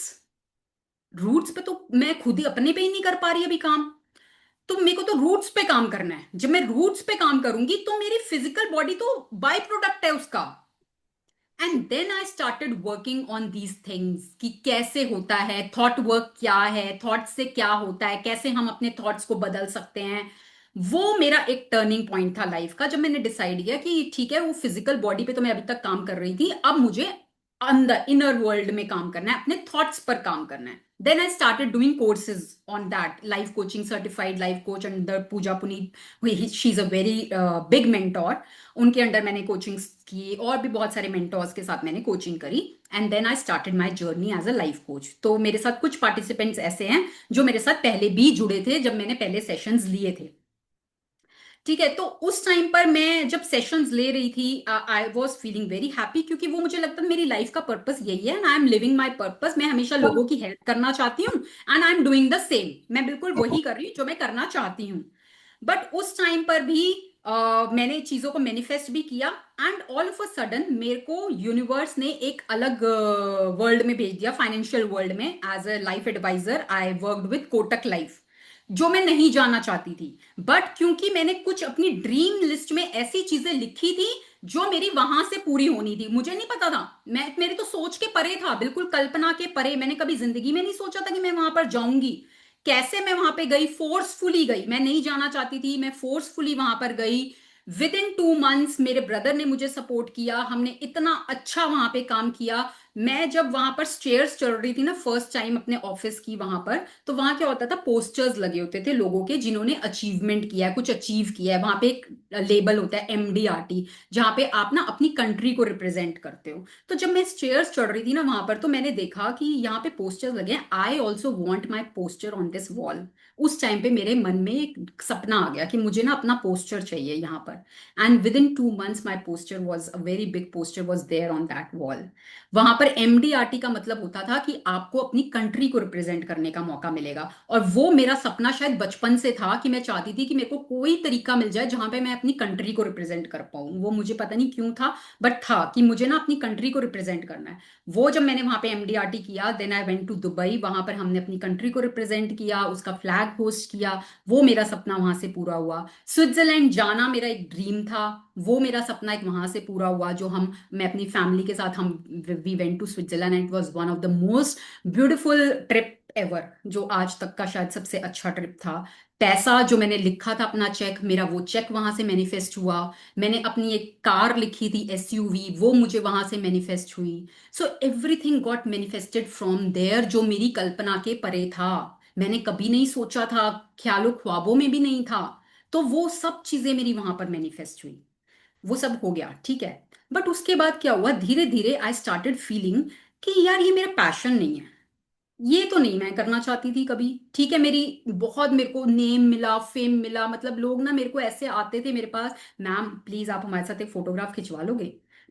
रूट्स पे तो मैं खुद ही अपने पे ही नहीं कर पा रही अभी काम। तो मेरे को तो रूट्स पे काम करना है, जब मैं रूट्स पे काम करूंगी तो मेरी फिजिकल बॉडी तो बाय प्रोडक्ट है उसका। And then I started working on these things कि कैसे होता है थॉट वर्क, क्या है थॉट से क्या होता है, कैसे हम अपने थॉट्स को बदल सकते हैं। वो मेरा एक टर्निंग पॉइंट था लाइफ का, जब मैंने डिसाइड किया कि ठीक है, वो फिजिकल बॉडी पे तो मैं अभी तक काम कर रही थी, अब मुझे अंदर इनर वर्ल्ड में काम करना है, अपने थॉट्स पर काम करना है। Then I started doing courses on that, life coaching, certified life coach under Pooja Puneet, she is a very big mentor. उनके अंडर मैंने कोचिंग्स की, और भी बहुत सारे मेंटोर्स के साथ मैंने कोचिंग करी। And then I started my journey as a life coach. तो मेरे साथ कुछ पार्टिसिपेंट्स ऐसे हैं जो मेरे साथ पहले भी जुड़े थे, जब मैंने पहले सेशंस लिए थे। ठीक है, तो उस टाइम पर मैं जब सेशंस ले रही थी, I was feeling very happy, क्योंकि वो मुझे लगता है मेरी लाइफ का पर्पस यही है, and I am living my purpose. मैं हमेशा लोगों की हेल्प करना चाहती हूँ, and I am doing the same. मैं बिल्कुल वही कर रही हूँ जो मैं करना चाहती हूँ। बट उस टाइम पर भी मैंने चीजों को मैनिफेस्ट भी किया, and all of a sudden मेरे को यूनिवर्स ने एक अलग वर्ल्ड में भेज दिया, फाइनेंशियल वर्ल्ड में। As a life adviser I worked with Kotak life, जो मैं नहीं जाना चाहती थी। बट क्योंकि मैंने कुछ अपनी ड्रीम लिस्ट में ऐसी चीजें लिखी थी जो मेरी वहां से पूरी होनी थी, मुझे नहीं पता था, मैं मेरी तो सोच के परे था, बिल्कुल कल्पना के परे। मैंने कभी जिंदगी में नहीं सोचा था कि मैं वहां पर जाऊंगी। कैसे मैं वहां पे गई, फोर्सफुली गई, मैं नहीं जाना चाहती थी, मैं फोर्सफुली वहां पर गई। विद इन 2 मंथ्स मेरे ब्रदर ने मुझे सपोर्ट किया, हमने इतना अच्छा वहां पे काम किया। मैं जब वहां पर स्टेयर्स चढ़ रही थी ना फर्स्ट टाइम अपने ऑफिस की वहां पर, तो वहां क्या होता था, पोस्टर्स लगे होते थे लोगों के जिन्होंने अचीवमेंट किया है, कुछ अचीव किया है। वहां पे एक लेबल होता है MDRT, जहां पे आप ना अपनी कंट्री को रिप्रेजेंट करते हो। तो जब मैं स्टेयर्स चढ़ रही थी ना वहां पर, तो मैंने देखा कि यहाँ पे पोस्टर्स लगे हैं, I also want my poster on this wall. उस टाइम पे मेरे मन में एक सपना आ गया कि मुझे ना अपना पोस्टर चाहिए यहाँ पर। And within 2 months my poster was a very big poster was there on that wall. वहां पर MDRT का मतलब होता था कि आपको अपनी कंट्री को रिप्रेजेंट करने का मौका मिलेगा। और वो मेरा सपना शायद बचपन से था कि मैं चाहती थी कि मेरे को कोई तरीका मिल जाए जहां पे मैं अपनी कंट्री को रिप्रेजेंट कर पाऊं। वो मुझे पता नहीं क्यों था, बट था कि मुझे ना अपनी कंट्री को रिप्रेजेंट करना है। वो जब मैंने वहां पे MDRT किया, then I went to Dubai, वहां पर हमने अपनी कंट्री को रिप्रेजेंट किया, उसका फ्लैग होस्ट किया। वो मेरा सपना वहां से पूरा हुआ। स्विट्जरलैंड जाना मेरा एक ड्रीम था, वो मेरा सपना एक वहां से पूरा हुआ। जो हम मैं अपनी फैमिली के साथ हम we went to Switzerland, and it was one of the most beautiful trip ever, जो आज तक का शायद सबसे अच्छा ट्रिप था। पैसा जो मैंने लिखा था अपना चेक, मेरा वो चेक वहां से मैनिफेस्ट हुआ। मैंने अपनी एक कार लिखी थी SUV, वो मुझे वहां से मैनिफेस्ट हुई। So everything got manifested from there, जो मेरी कल्पना के परे था। मैंने कभी नहीं सोचा था, ख्यालों ख्वाबों में भी नहीं था। तो वो सब चीजें मेरी वहां पर मैनिफेस्ट हुई, वो सब हो गया, ठीक है। बट उसके बाद क्या हुआ, धीरे धीरे आई स्टार्टेड फीलिंग कि यार ये मेरा पैशन नहीं है, ये तो नहीं मैं करना चाहती थी कभी। ठीक है, मेरी बहुत मेरे को नेम मिला, फेम मिला, मतलब लोग ना मेरे को ऐसे आते थे मेरे पास, मैम प्लीज आप हमारे साथ एक फोटोग्राफ खिंचवा लोगे,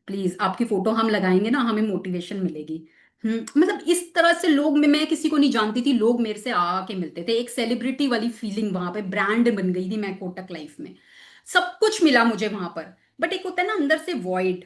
प्लीज आपकी फोटो हम लगाएंगे ना, हमें मोटिवेशन मिलेगी। मतलब इस तरह से लोग, मैं किसी को नहीं जानती थी, लोग मेरे से आके मिलते थे, एक सेलिब्रिटी वाली फीलिंग वहां पे, ब्रांड बन गई थी मैं कोटक लाइफ में। सब कुछ मिला मुझे वहां पर, बट एक होता है ना अंदर से वॉइड,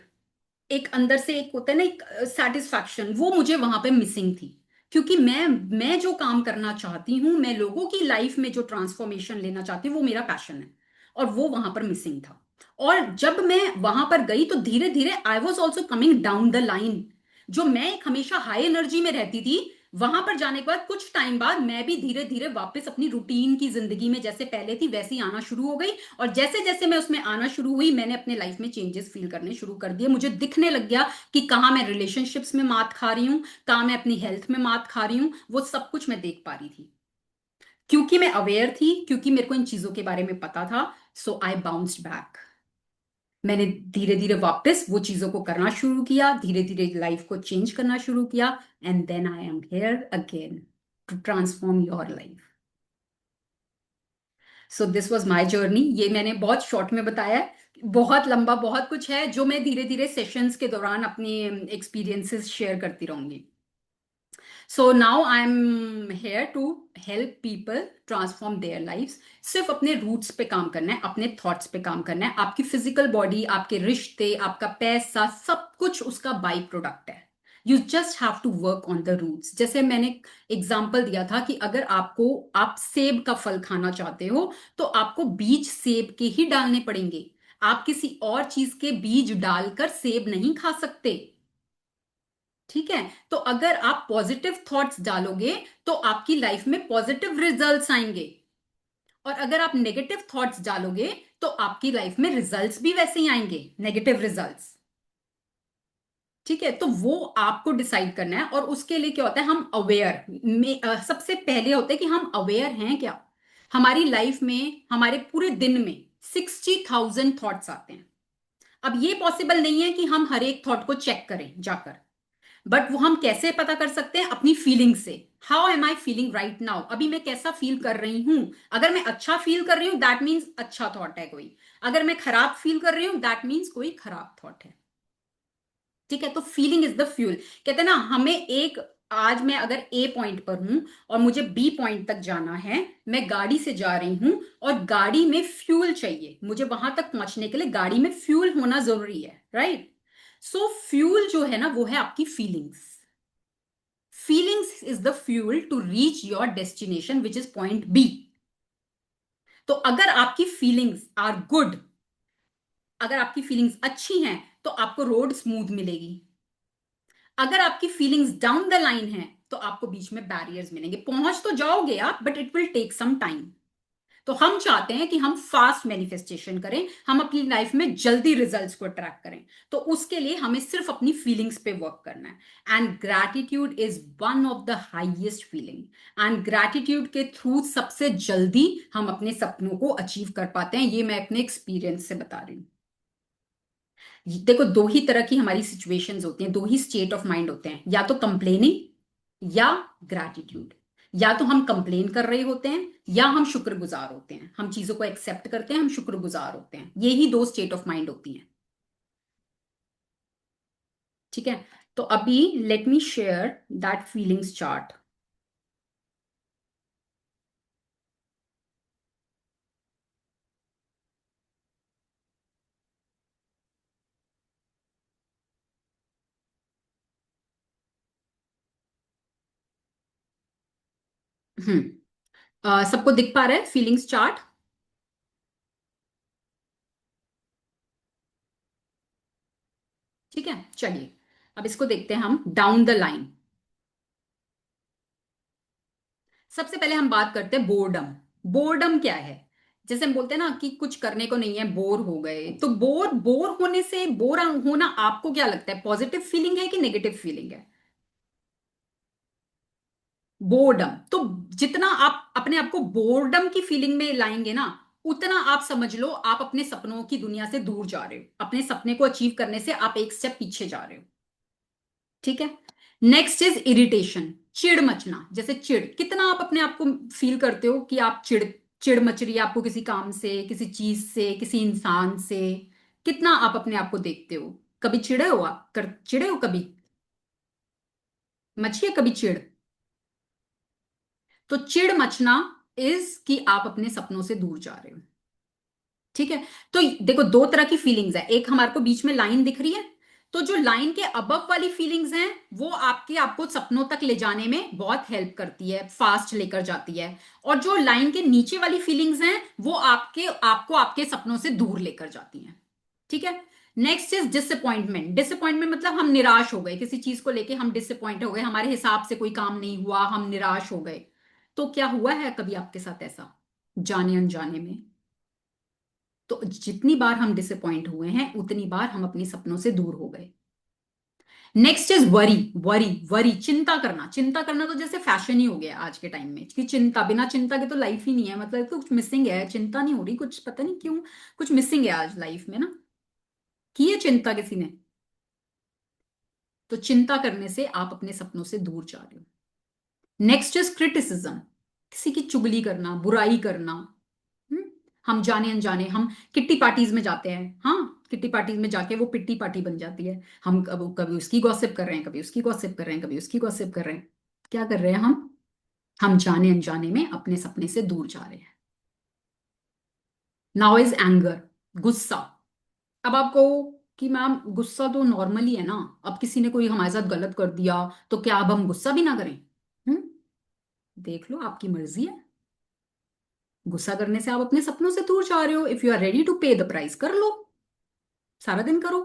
एक अंदर से एक होता है ना एक सेटिस्फैक्शन, वो मुझे वहां पे मिसिंग थी। क्योंकि मैं जो काम करना चाहती हूँ, मैं लोगों की लाइफ में जो ट्रांसफॉर्मेशन लेना चाहती हूँ, वो मेरा पैशन है, और वो वहां पर मिसिंग था। और जब मैं वहां पर गई तो धीरे धीरे I was also coming down the line. जो मैं एक हमेशा हाई एनर्जी में रहती थी, वहां पर जाने के बाद कुछ टाइम बाद मैं भी धीरे धीरे वापस अपनी रूटीन की जिंदगी में जैसे पहले थी वैसे ही आना शुरू हो गई। और जैसे जैसे मैं उसमें आना शुरू हुई, मैंने अपने लाइफ में चेंजेस फील करने शुरू कर दिए। मुझे दिखने लग गया कि कहाँ मैं रिलेशनशिप्स में मात खा रही हूँ, कहाँ मैं अपनी हेल्थ में मात खा रही हूँ, वो सब कुछ मैं देख पा रही थी, क्योंकि मैं अवेयर थी, क्योंकि मेरे को इन चीजों के बारे में पता था। सो आई बाउंस्ड बैक। मैंने धीरे धीरे वापस वो चीजों को करना शुरू किया, धीरे धीरे लाइफ को चेंज करना शुरू किया, and then I am here again to transform your life. So this was my journey. ये मैंने बहुत शॉर्ट में बताया है, बहुत लंबा बहुत कुछ है जो मैं धीरे धीरे सेशंस के दौरान अपनी एक्सपीरियंसेस शेयर करती रहूंगी। So now I am here to help people transform their lifes. सिर्फ अपने रूट्स पे काम करना है, अपने थॉट्स पे काम करना है। आपकी फिजिकल बॉडी, आपके रिश्ते, आपका पैसा, सब कुछ उसका बाई प्रोडक्ट है। You just have to work on the roots. जैसे मैंने एग्जाम्पल दिया था कि अगर आप सेब का फल खाना चाहते हो, तो आपको बीज सेब के ही डालने पड़ेंगे। आप किसी और चीज के बीज डालकर सेब नहीं खा सकते, ठीक है। तो अगर आप पॉजिटिव थॉट्स डालोगे, तो आपकी लाइफ में पॉजिटिव रिजल्ट्स आएंगे। और अगर आप नेगेटिव थॉट्स डालोगे, तो आपकी लाइफ में रिजल्ट्स भी वैसे ही आएंगे, नेगेटिव रिजल्ट्स। ठीक है, तो वो आपको डिसाइड करना है। और उसके लिए क्या होता है, हम अवेयर में सबसे पहले होता है कि हम अवेयर हैं क्या। हमारी लाइफ में, हमारे पूरे दिन में 60,000 थॉट्स आते हैं। अब ये पॉसिबल नहीं है कि हम हर एक थॉट को चेक करें जाकर, बट वो हम कैसे पता कर सकते हैं? अपनी फीलिंग से। How am I feeling right now, अभी मैं कैसा फील कर रही हूं। अगर मैं अच्छा फील कर रही हूं दैट मीन्स अच्छा थॉट है कोई, अगर मैं खराब फील कर रही हूं दैट मीन्स कोई खराब थॉट है। ठीक है, तो फीलिंग इज द फ्यूल। कहते हैं ना, हमें एक, आज मैं अगर ए पॉइंट पर हूं और मुझे बी पॉइंट तक जाना है, मैं गाड़ी से जा रही हूं और गाड़ी में फ्यूल चाहिए, मुझे वहां तक पहुंचने के लिए गाड़ी में फ्यूल होना जरूरी है, राइट? सो फ्यूल जो है ना वो है आपकी feelings. Feelings is the fuel to reach your destination which is point B. तो अगर आपकी फीलिंग्स आर गुड, अगर आपकी फीलिंग्स अच्छी हैं तो आपको रोड स्मूथ मिलेगी। अगर आपकी फीलिंग्स डाउन द लाइन है तो आपको बीच में बैरियर्स मिलेंगे। पहुंच तो जाओगे आप but it will take some time. तो हम चाहते हैं कि हम फास्ट मैनिफेस्टेशन करें, हम अपनी लाइफ में जल्दी रिजल्ट्स को ट्रैक करें। तो उसके लिए हमें सिर्फ अपनी फीलिंग्स पे वर्क करना है। And gratitude is one of the highest feeling. And gratitude के थ्रू सबसे जल्दी हम अपने सपनों को अचीव कर पाते हैं। ये मैं अपने एक्सपीरियंस से बता रही हूं। देखो, दो ही तरह की हमारी सिचुएशंस होती हैं, दो ही स्टेट ऑफ माइंड होते हैं, या तो कंप्लेनिंग या ग्रैटिट्यूड। या तो हम कंप्लेन कर रहे होते हैं या हम शुक्रगुजार होते हैं, हम चीजों को एक्सेप्ट करते हैं, हम शुक्रगुजार होते हैं। ये ही दो स्टेट ऑफ माइंड होती हैं। ठीक है, तो अभी let me share that feelings chart. सबको दिख पा रहा है फीलिंग्स चार्ट? ठीक है, चलिए अब इसको देखते हैं हम डाउन द लाइन। सबसे पहले हम बात करते हैं बोर्डम। बोर्डम क्या है? जैसे हम बोलते हैं ना कि कुछ करने को नहीं है, बोर हो गए, तो बोर बोर होने से, बोर होना आपको क्या लगता है, पॉजिटिव फीलिंग है कि नेगेटिव फीलिंग है? बोर्डम। तो जितना आप अपने आप को बोर्डम की फीलिंग में लाएंगे ना, उतना आप समझ लो आप अपने सपनों की दुनिया से दूर जा रहे हो, अपने सपने को अचीव करने से आप एक स्टेप पीछे जा रहे हो। ठीक है, नेक्स्ट इज इरिटेशन, चिड़ मचना। जैसे चिड़, कितना आप अपने आप को फील करते हो कि आप चिड़ चिड़ मच रही है आपको किसी काम से, किसी चीज से, किसी इंसान से? कितना आप अपने आप को देखते हो? कभी चिड़े हो आप? चिड़े हो कभी? मची है कभी चिड़? तो चिड़ मचना इज कि आप अपने सपनों से दूर जा रहे हो। ठीक है, तो देखो दो तरह की फीलिंग्स है, एक हमारे को बीच में लाइन दिख रही है, तो जो लाइन के अबव वाली फीलिंग्स हैं वो आपको सपनों तक ले जाने में बहुत हेल्प करती है, फास्ट लेकर जाती है। और जो लाइन के नीचे वाली फीलिंग्स हैं वो आपको आपके सपनों से दूर लेकर जाती हैं। ठीक है, नेक्स्ट इज डिसअपॉइंटमेंट। डिसअपॉइंटमेंट मतलब हम निराश हो गए किसी चीज को लेके, हम डिसअपॉइंट हो गए, हमारे हिसाब से कोई काम नहीं हुआ, हम निराश हो गए। तो क्या हुआ है कभी आपके साथ ऐसा, जाने अनजाने में? तो जितनी बार हम डिसअपॉइंट हुए हैं उतनी बार हम अपने सपनों से दूर हो गए। Next is worry. Worry worry चिंता करना। चिंता करना तो जैसे फैशन ही हो गया आज के टाइम में कि चिंता, बिना चिंता के तो लाइफ ही नहीं है, मतलब तो कुछ मिसिंग है, चिंता नहीं हो रही, कुछ पता नहीं क्यों कुछ मिसिंग है आज लाइफ में ना। की है चिंता किसी ने? तो चिंता करने से आप अपने सपनों से दूर जा रहे हो। नेक्स्ट इज क्रिटिसिज्म, किसी की चुगली करना, बुराई करना। हम्म, हम जाने अनजाने हम किट्टी पार्टीज में जाते हैं, हाँ, किट्टी पार्टीज में जाके वो पिट्टी पार्टी बन जाती है। हम कभी कभी उसकी गॉसिप कर रहे हैं, कभी उसकी गॉसिप कर रहे हैं, कभी उसकी गॉसिप कर रहे हैं। क्या कर रहे हैं हम जाने अनजाने में अपने सपने से दूर जा रहे हैं। नाउ इज एंगर, गुस्सा। अब आप कहो कि मैम गुस्सा तो नॉर्मली है ना, अब किसी ने कोई हमारे साथ गलत कर दिया तो क्या अब हम गुस्सा भी ना करें? हम्म, देख लो आपकी मर्जी है। गुस्सा करने से आप अपने सपनों से दूर जा रहे हो। If you are ready to pay the price, कर लो, सारा दिन करो।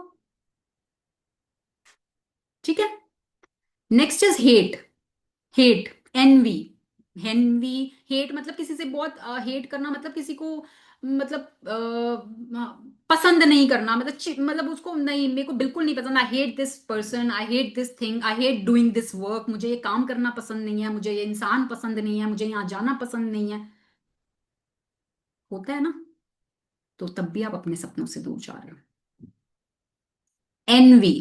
ठीक है, next is hate. Hate, envy. Envy, hate मतलब किसी से बहुत हेट करना, मतलब किसी को, मतलब पसंद नहीं करना, मतलब मतलब उसको नहीं, मेरे को बिल्कुल नहीं पसंद, I hate this person, I hate this thing, I hate doing this work, मुझे ये काम करना पसंद नहीं है, मुझे ये इंसान पसंद नहीं है, मुझे यहाँ जाना पसंद नहीं है। होता है ना? तो तब भी आप अपने सपनों से दूर जा रहे हो। एनवी,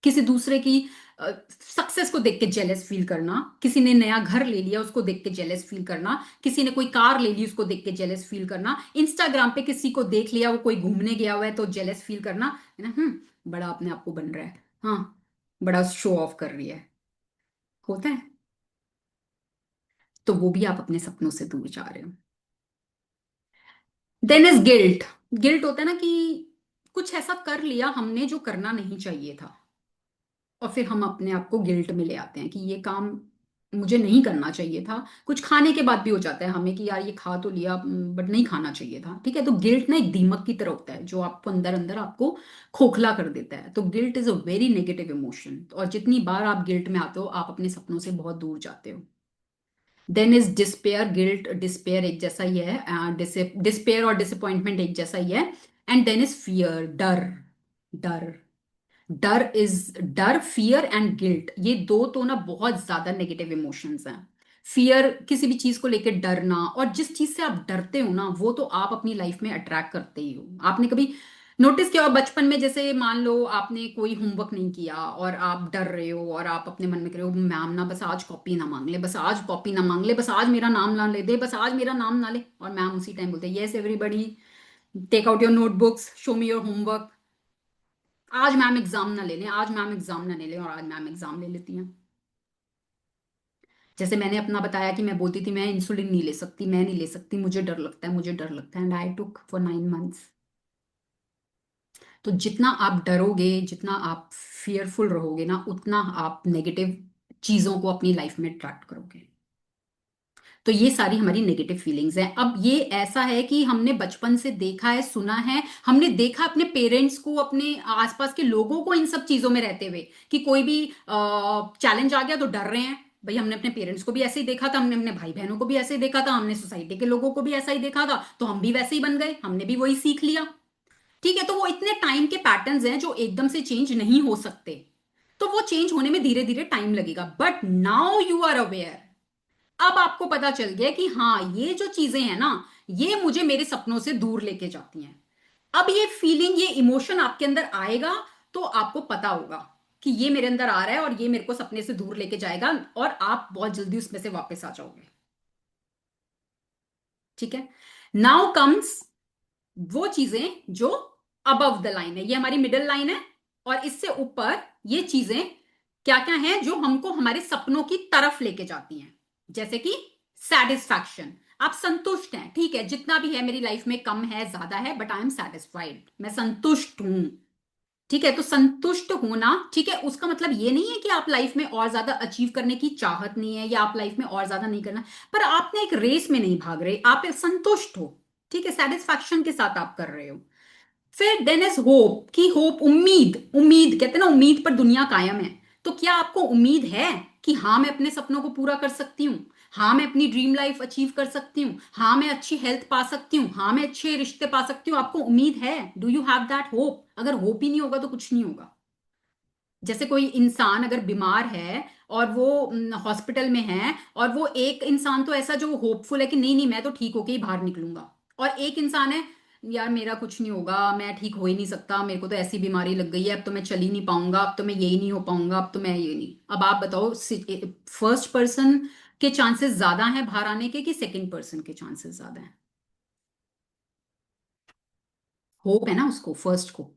किसी दूसरे की सक्सेस को देख के जेलस फील करना, किसी ने नया घर ले लिया उसको देख के जेलस फील करना, किसी ने कोई कार ले ली उसको देख के जेलस फील करना, इंस्टाग्राम पे किसी को देख लिया वो कोई घूमने गया हुआ है तो जेलस फील करना, है ना। बड़ा अपने आप को बन रहा है, हाँ, बड़ा शो ऑफ कर रही है, होता है। तो वो भी आप अपने सपनों से दूर जा रहे हो। Then is guilt. गिल्ट होता है ना कि कुछ ऐसा कर लिया हमने जो करना नहीं चाहिए था, और फिर हम अपने आप को गिल्ट में ले आते हैं कि ये काम मुझे नहीं करना चाहिए था। कुछ खाने के बाद भी हो जाता है हमें कि यार ये खा तो लिया बट नहीं खाना चाहिए था, ठीक है। तो गिल्ट ना एक दीमक की तरह होता है जो आपको अंदर अंदर आपको खोखला कर देता है। तो guilt is a very negative emotion, और जितनी बार आप गिल्ट में आते हो आप अपने सपनों से बहुत दूर जाते हो। Then is despair. Guilt despair एक जैसा ही है, डिस्पेयर और डिसअपॉइंटमेंट एक जैसा ही है। एंड देन इज फियर, डर। डर, डर, फियर एंड गिल्ट, ये दो तो ना बहुत ज्यादा नेगेटिव इमोशंस हैं। फियर, किसी भी चीज को लेकर डरना, और जिस चीज से आप डरते हो ना वो तो आप अपनी लाइफ में अट्रैक्ट करते ही हो। आपने कभी नोटिस किया हो बचपन में, जैसे मान लो आपने कोई होमवर्क नहीं किया और आप डर रहे हो और आप अपने मन में कह रहे हो मैम ना बस आज कॉपी ना मांग ले, बस आज कॉपी ना मांग ले, बस आज मेरा नाम ना ले दे, बस आज मेरा नाम ना ले, और मैम उसी टाइम बोलते yes everybody take out your notebooks, show me your homework. आज मैम एग्जाम ना ले लें, आज मैम एग्जाम ना ले लें, और आज मैम एग्जाम ले लेती हैं। जैसे मैंने अपना बताया कि मैं बोलती थी मैं इंसुलिन नहीं ले सकती, मैं नहीं ले सकती, मुझे डर लगता है, मुझे डर लगता है, and I took for 9 months. तो जितना आप डरोगे, जितना आप फियरफुल रहोगे ना, उतना आप नेगेटिव चीजों को अपनी लाइफ में अट्रैक्ट करोगे। तो ये सारी हमारी नेगेटिव फीलिंग्स हैं। अब ये ऐसा है कि हमने बचपन से देखा है, सुना है, हमने देखा अपने पेरेंट्स को, अपने आसपास के लोगों को इन सब चीजों में रहते हुए कि कोई भी चैलेंज आ गया तो डर रहे हैं। भाई हमने अपने पेरेंट्स को भी ऐसे ही देखा था, हमने अपने भाई बहनों को भी ऐसे ही देखा था, हमने सोसाइटी के लोगों को भी ऐसा ही देखा था, तो हम भी वैसे ही बन गए, हमने भी वही सीख लिया। ठीक है, तो वो इतने टाइम के पैटर्न्स हैं जो एकदम से चेंज नहीं हो सकते। तो वो चेंज होने में धीरे धीरे टाइम लगेगा, but now you are aware. अब आपको पता चल गया कि हाँ ये जो चीजें हैं ना, ये मुझे मेरे सपनों से दूर लेके जाती हैं। अब ये फीलिंग, ये इमोशन आपके अंदर आएगा तो आपको पता होगा कि ये मेरे अंदर आ रहा है और ये मेरे को सपने से दूर लेके जाएगा, और आप बहुत जल्दी उसमें से वापस आ जाओगे। ठीक है, नाउ कम्स वो चीजें जो अबव द लाइन है, ये हमारी मिडिल लाइन है, और इससे ऊपर ये चीजें क्या क्या हैं जो हमको हमारे सपनों की तरफ लेके जाती हैं। जैसे कि सेटिस्फैक्शन, आप संतुष्ट हैं, ठीक है जितना भी है मेरी लाइफ में, कम है ज्यादा है बट आई एम सेटिस्फाइड, मैं संतुष्ट हूं। ठीक है, तो संतुष्ट होना, ठीक है, उसका मतलब ये नहीं है कि आप लाइफ में और ज्यादा अचीव करने की चाहत नहीं है, या आप लाइफ में और ज्यादा नहीं करना, पर आपने एक रेस में नहीं भाग रहे, आप संतुष्ट हो। ठीक है, सेटिस्फैक्शन के साथ आप कर रहे हो। फिर देन इज होप, की होप, उम्मीद। उम्मीद कहते हैं ना, उम्मीद पर दुनिया कायम है। तो क्या आपको उम्मीद है कि हाँ मैं अपने सपनों को पूरा कर सकती हूँ, हाँ मैं अपनी ड्रीम लाइफ अचीव कर सकती हूँ, हाँ मैं अच्छी हेल्थ पा सकती हूँ, हाँ मैं अच्छे रिश्ते पा सकती हूँ? आपको उम्मीद है? Do you have that hope? अगर होप ही नहीं होगा तो कुछ नहीं होगा। जैसे कोई इंसान अगर बीमार है और वो हॉस्पिटल में है, और वो एक इंसान तो ऐसा जो होपफुल है कि नहीं नहीं मैं तो ठीक होके ही बाहर निकलूंगा, और एक इंसान है यार मेरा कुछ नहीं होगा, मैं ठीक हो ही नहीं सकता, मेरे को तो ऐसी बीमारी लग गई है, अब तो मैं चल ही नहीं पाऊंगा, अब तो मैं यही नहीं हो पाऊंगा, अब तो मैं ये नहीं। अब आप बताओ, फर्स्ट पर्सन के चांसेस ज्यादा हैं बाहर आने के कि सेकंड पर्सन के चांसेस ज्यादा हैं? होप है ना उसको, फर्स्ट को।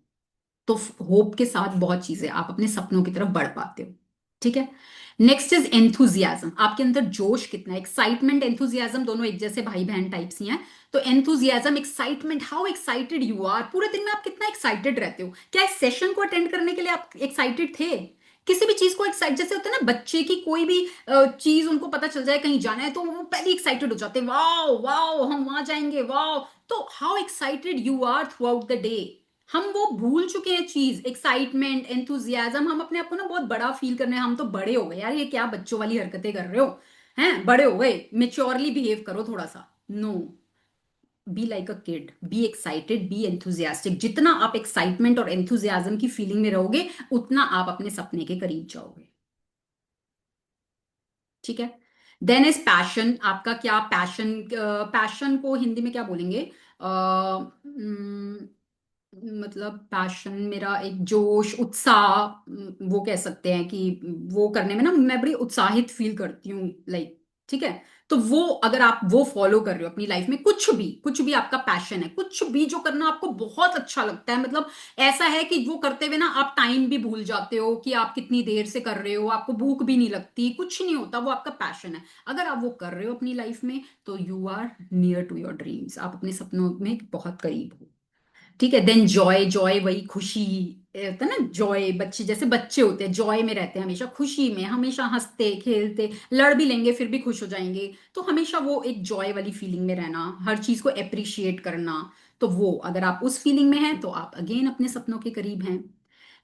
तो होप के साथ बहुत चीजें आप अपने सपनों की तरफ बढ़ पाते हो। ठीक है, नेक्स्ट इज एंथुजियाज्म। आपके अंदर जोश कितना है, एक्साइटमेंट, एंथुजियाज्म दोनों एक जैसे भाई बहन टाइप्स ही हैं। तो enthusiasm, excitement, how excited you are, पूरे दिन में आप कितना एक्साइटेड रहते हो? क्या इस सेशन को अटेंड करने के लिए आप एक्साइटेड थे? किसी भी चीज को एक्साइट, जैसे होता है ना बच्चे की कोई भी चीज उनको पता चल जाए कहीं जाना है तो वो पहले एक्साइटेड हो जाते हैं, वाओ वाओ हम वहां जाएंगे, वाओ। तो how excited you are throughout the day? हम वो भूल चुके हैं चीज, एक्साइटमेंट, एंथुजियाज्म, हम अपने आप को ना बहुत बड़ा फील करने हैं, हम तो बड़े हो गए यार, ये क्या बच्चों वाली हरकतें कर रहे हो, हैं बड़े हो गए, मेच्योरली बिहेव करो थोड़ा सा। No, be like a kid, be excited, be enthusiastic. जितना आप एक्साइटमेंट और एंथुजियाज्म की फीलिंग में रहोगे उतना आप अपने सपने के करीब जाओगे। ठीक है, देन इज पैशन। आपका क्या पैशन, पैशन को हिंदी में क्या बोलेंगे? मतलब पैशन, मेरा एक जोश, उत्साह, वो कह सकते हैं कि वो करने में ना मैं बड़ी उत्साहित फील करती हूँ, लाइक, ठीक है। तो वो अगर आप वो फॉलो कर रहे हो अपनी लाइफ में, कुछ भी आपका पैशन है, कुछ भी जो करना आपको बहुत अच्छा लगता है, मतलब ऐसा है कि वो करते हुए ना आप टाइम भी भूल जाते हो कि आप कितनी देर से कर रहे हो, आपको भूख भी नहीं लगती, कुछ नहीं होता, वो आपका पैशन है, अगर आप वो कर रहे हो अपनी लाइफ में, तो you are near to your dreams, आप अपने सपनों में बहुत करीब हो। ठीक है। देन जॉय, जॉय वही खुशी, होता है ना, जॉय, बच्चे जैसे बच्चे होते हैं जॉय में रहते हैं, हमेशा खुशी में, हमेशा हंसते खेलते, लड़ भी लेंगे फिर भी खुश हो जाएंगे, तो हमेशा वो एक जॉय वाली फीलिंग में रहना, हर चीज को अप्रिशिएट करना, तो वो अगर आप उस फीलिंग में हैं तो आप अगेन अपने सपनों के करीब हैं।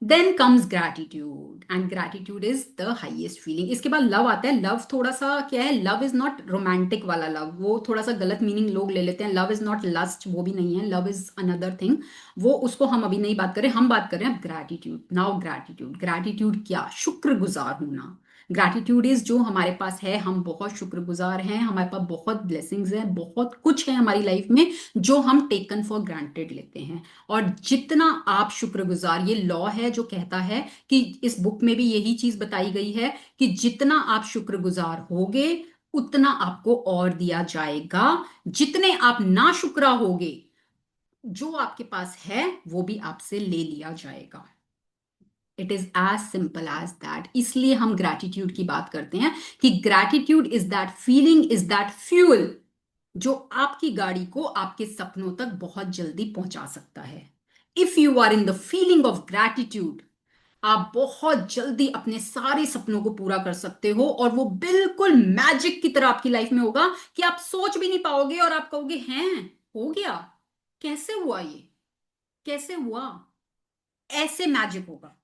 Then comes gratitude, and gratitude is the highest feeling. इसके बाद लव आता है। लव थोड़ा सा क्या है, लव इज नॉट रोमांटिक वाला लव, वो थोड़ा सा गलत मीनिंग लोग ले लेते हैं, लव इज नॉट लस्ट, वो भी नहीं है, लव इज अनदर थिंग, वो उसको हम अभी नहीं बात करें, हम बात करें अब ग्रैटिट्यूड। नाउ ग्रैटिट्यूड, ग्रैटिट्यूड क्या, शुक्रगुजार होना। ग्रैटिट्यूड इज जो हमारे पास है, हम बहुत शुक्रगुजार हैं, हमारे पास बहुत ब्लेसिंग्स हैं, बहुत कुछ है हमारी लाइफ में जो हम टेकन फॉर ग्रांटेड लेते हैं। और जितना आप शुक्रगुजार, ये लॉ है जो कहता है कि इस बुक में भी यही चीज बताई गई है कि जितना आप शुक्रगुजार होगे उतना आपको और दिया जाएगा, जितने आप ना शुक्रा होगे जो आपके पास है वो भी आपसे ले लिया जाएगा। It is as simple as that. इसलिए हम ग्रैटिट्यूड की बात करते हैं कि gratitude is that feeling, is that fuel जो आपकी गाड़ी को आपके सपनों तक बहुत जल्दी पहुंचा सकता है। If you are in the feeling of gratitude, आप बहुत जल्दी अपने सारे सपनों को पूरा कर सकते हो, और वो बिल्कुल मैजिक की तरह आपकी लाइफ में होगा कि आप सोच भी नहीं पाओगे और आप कहोगे हैं, हो गया, कैसे हुआ ये, कैसे हुआ, ऐसे मैजिक होगा।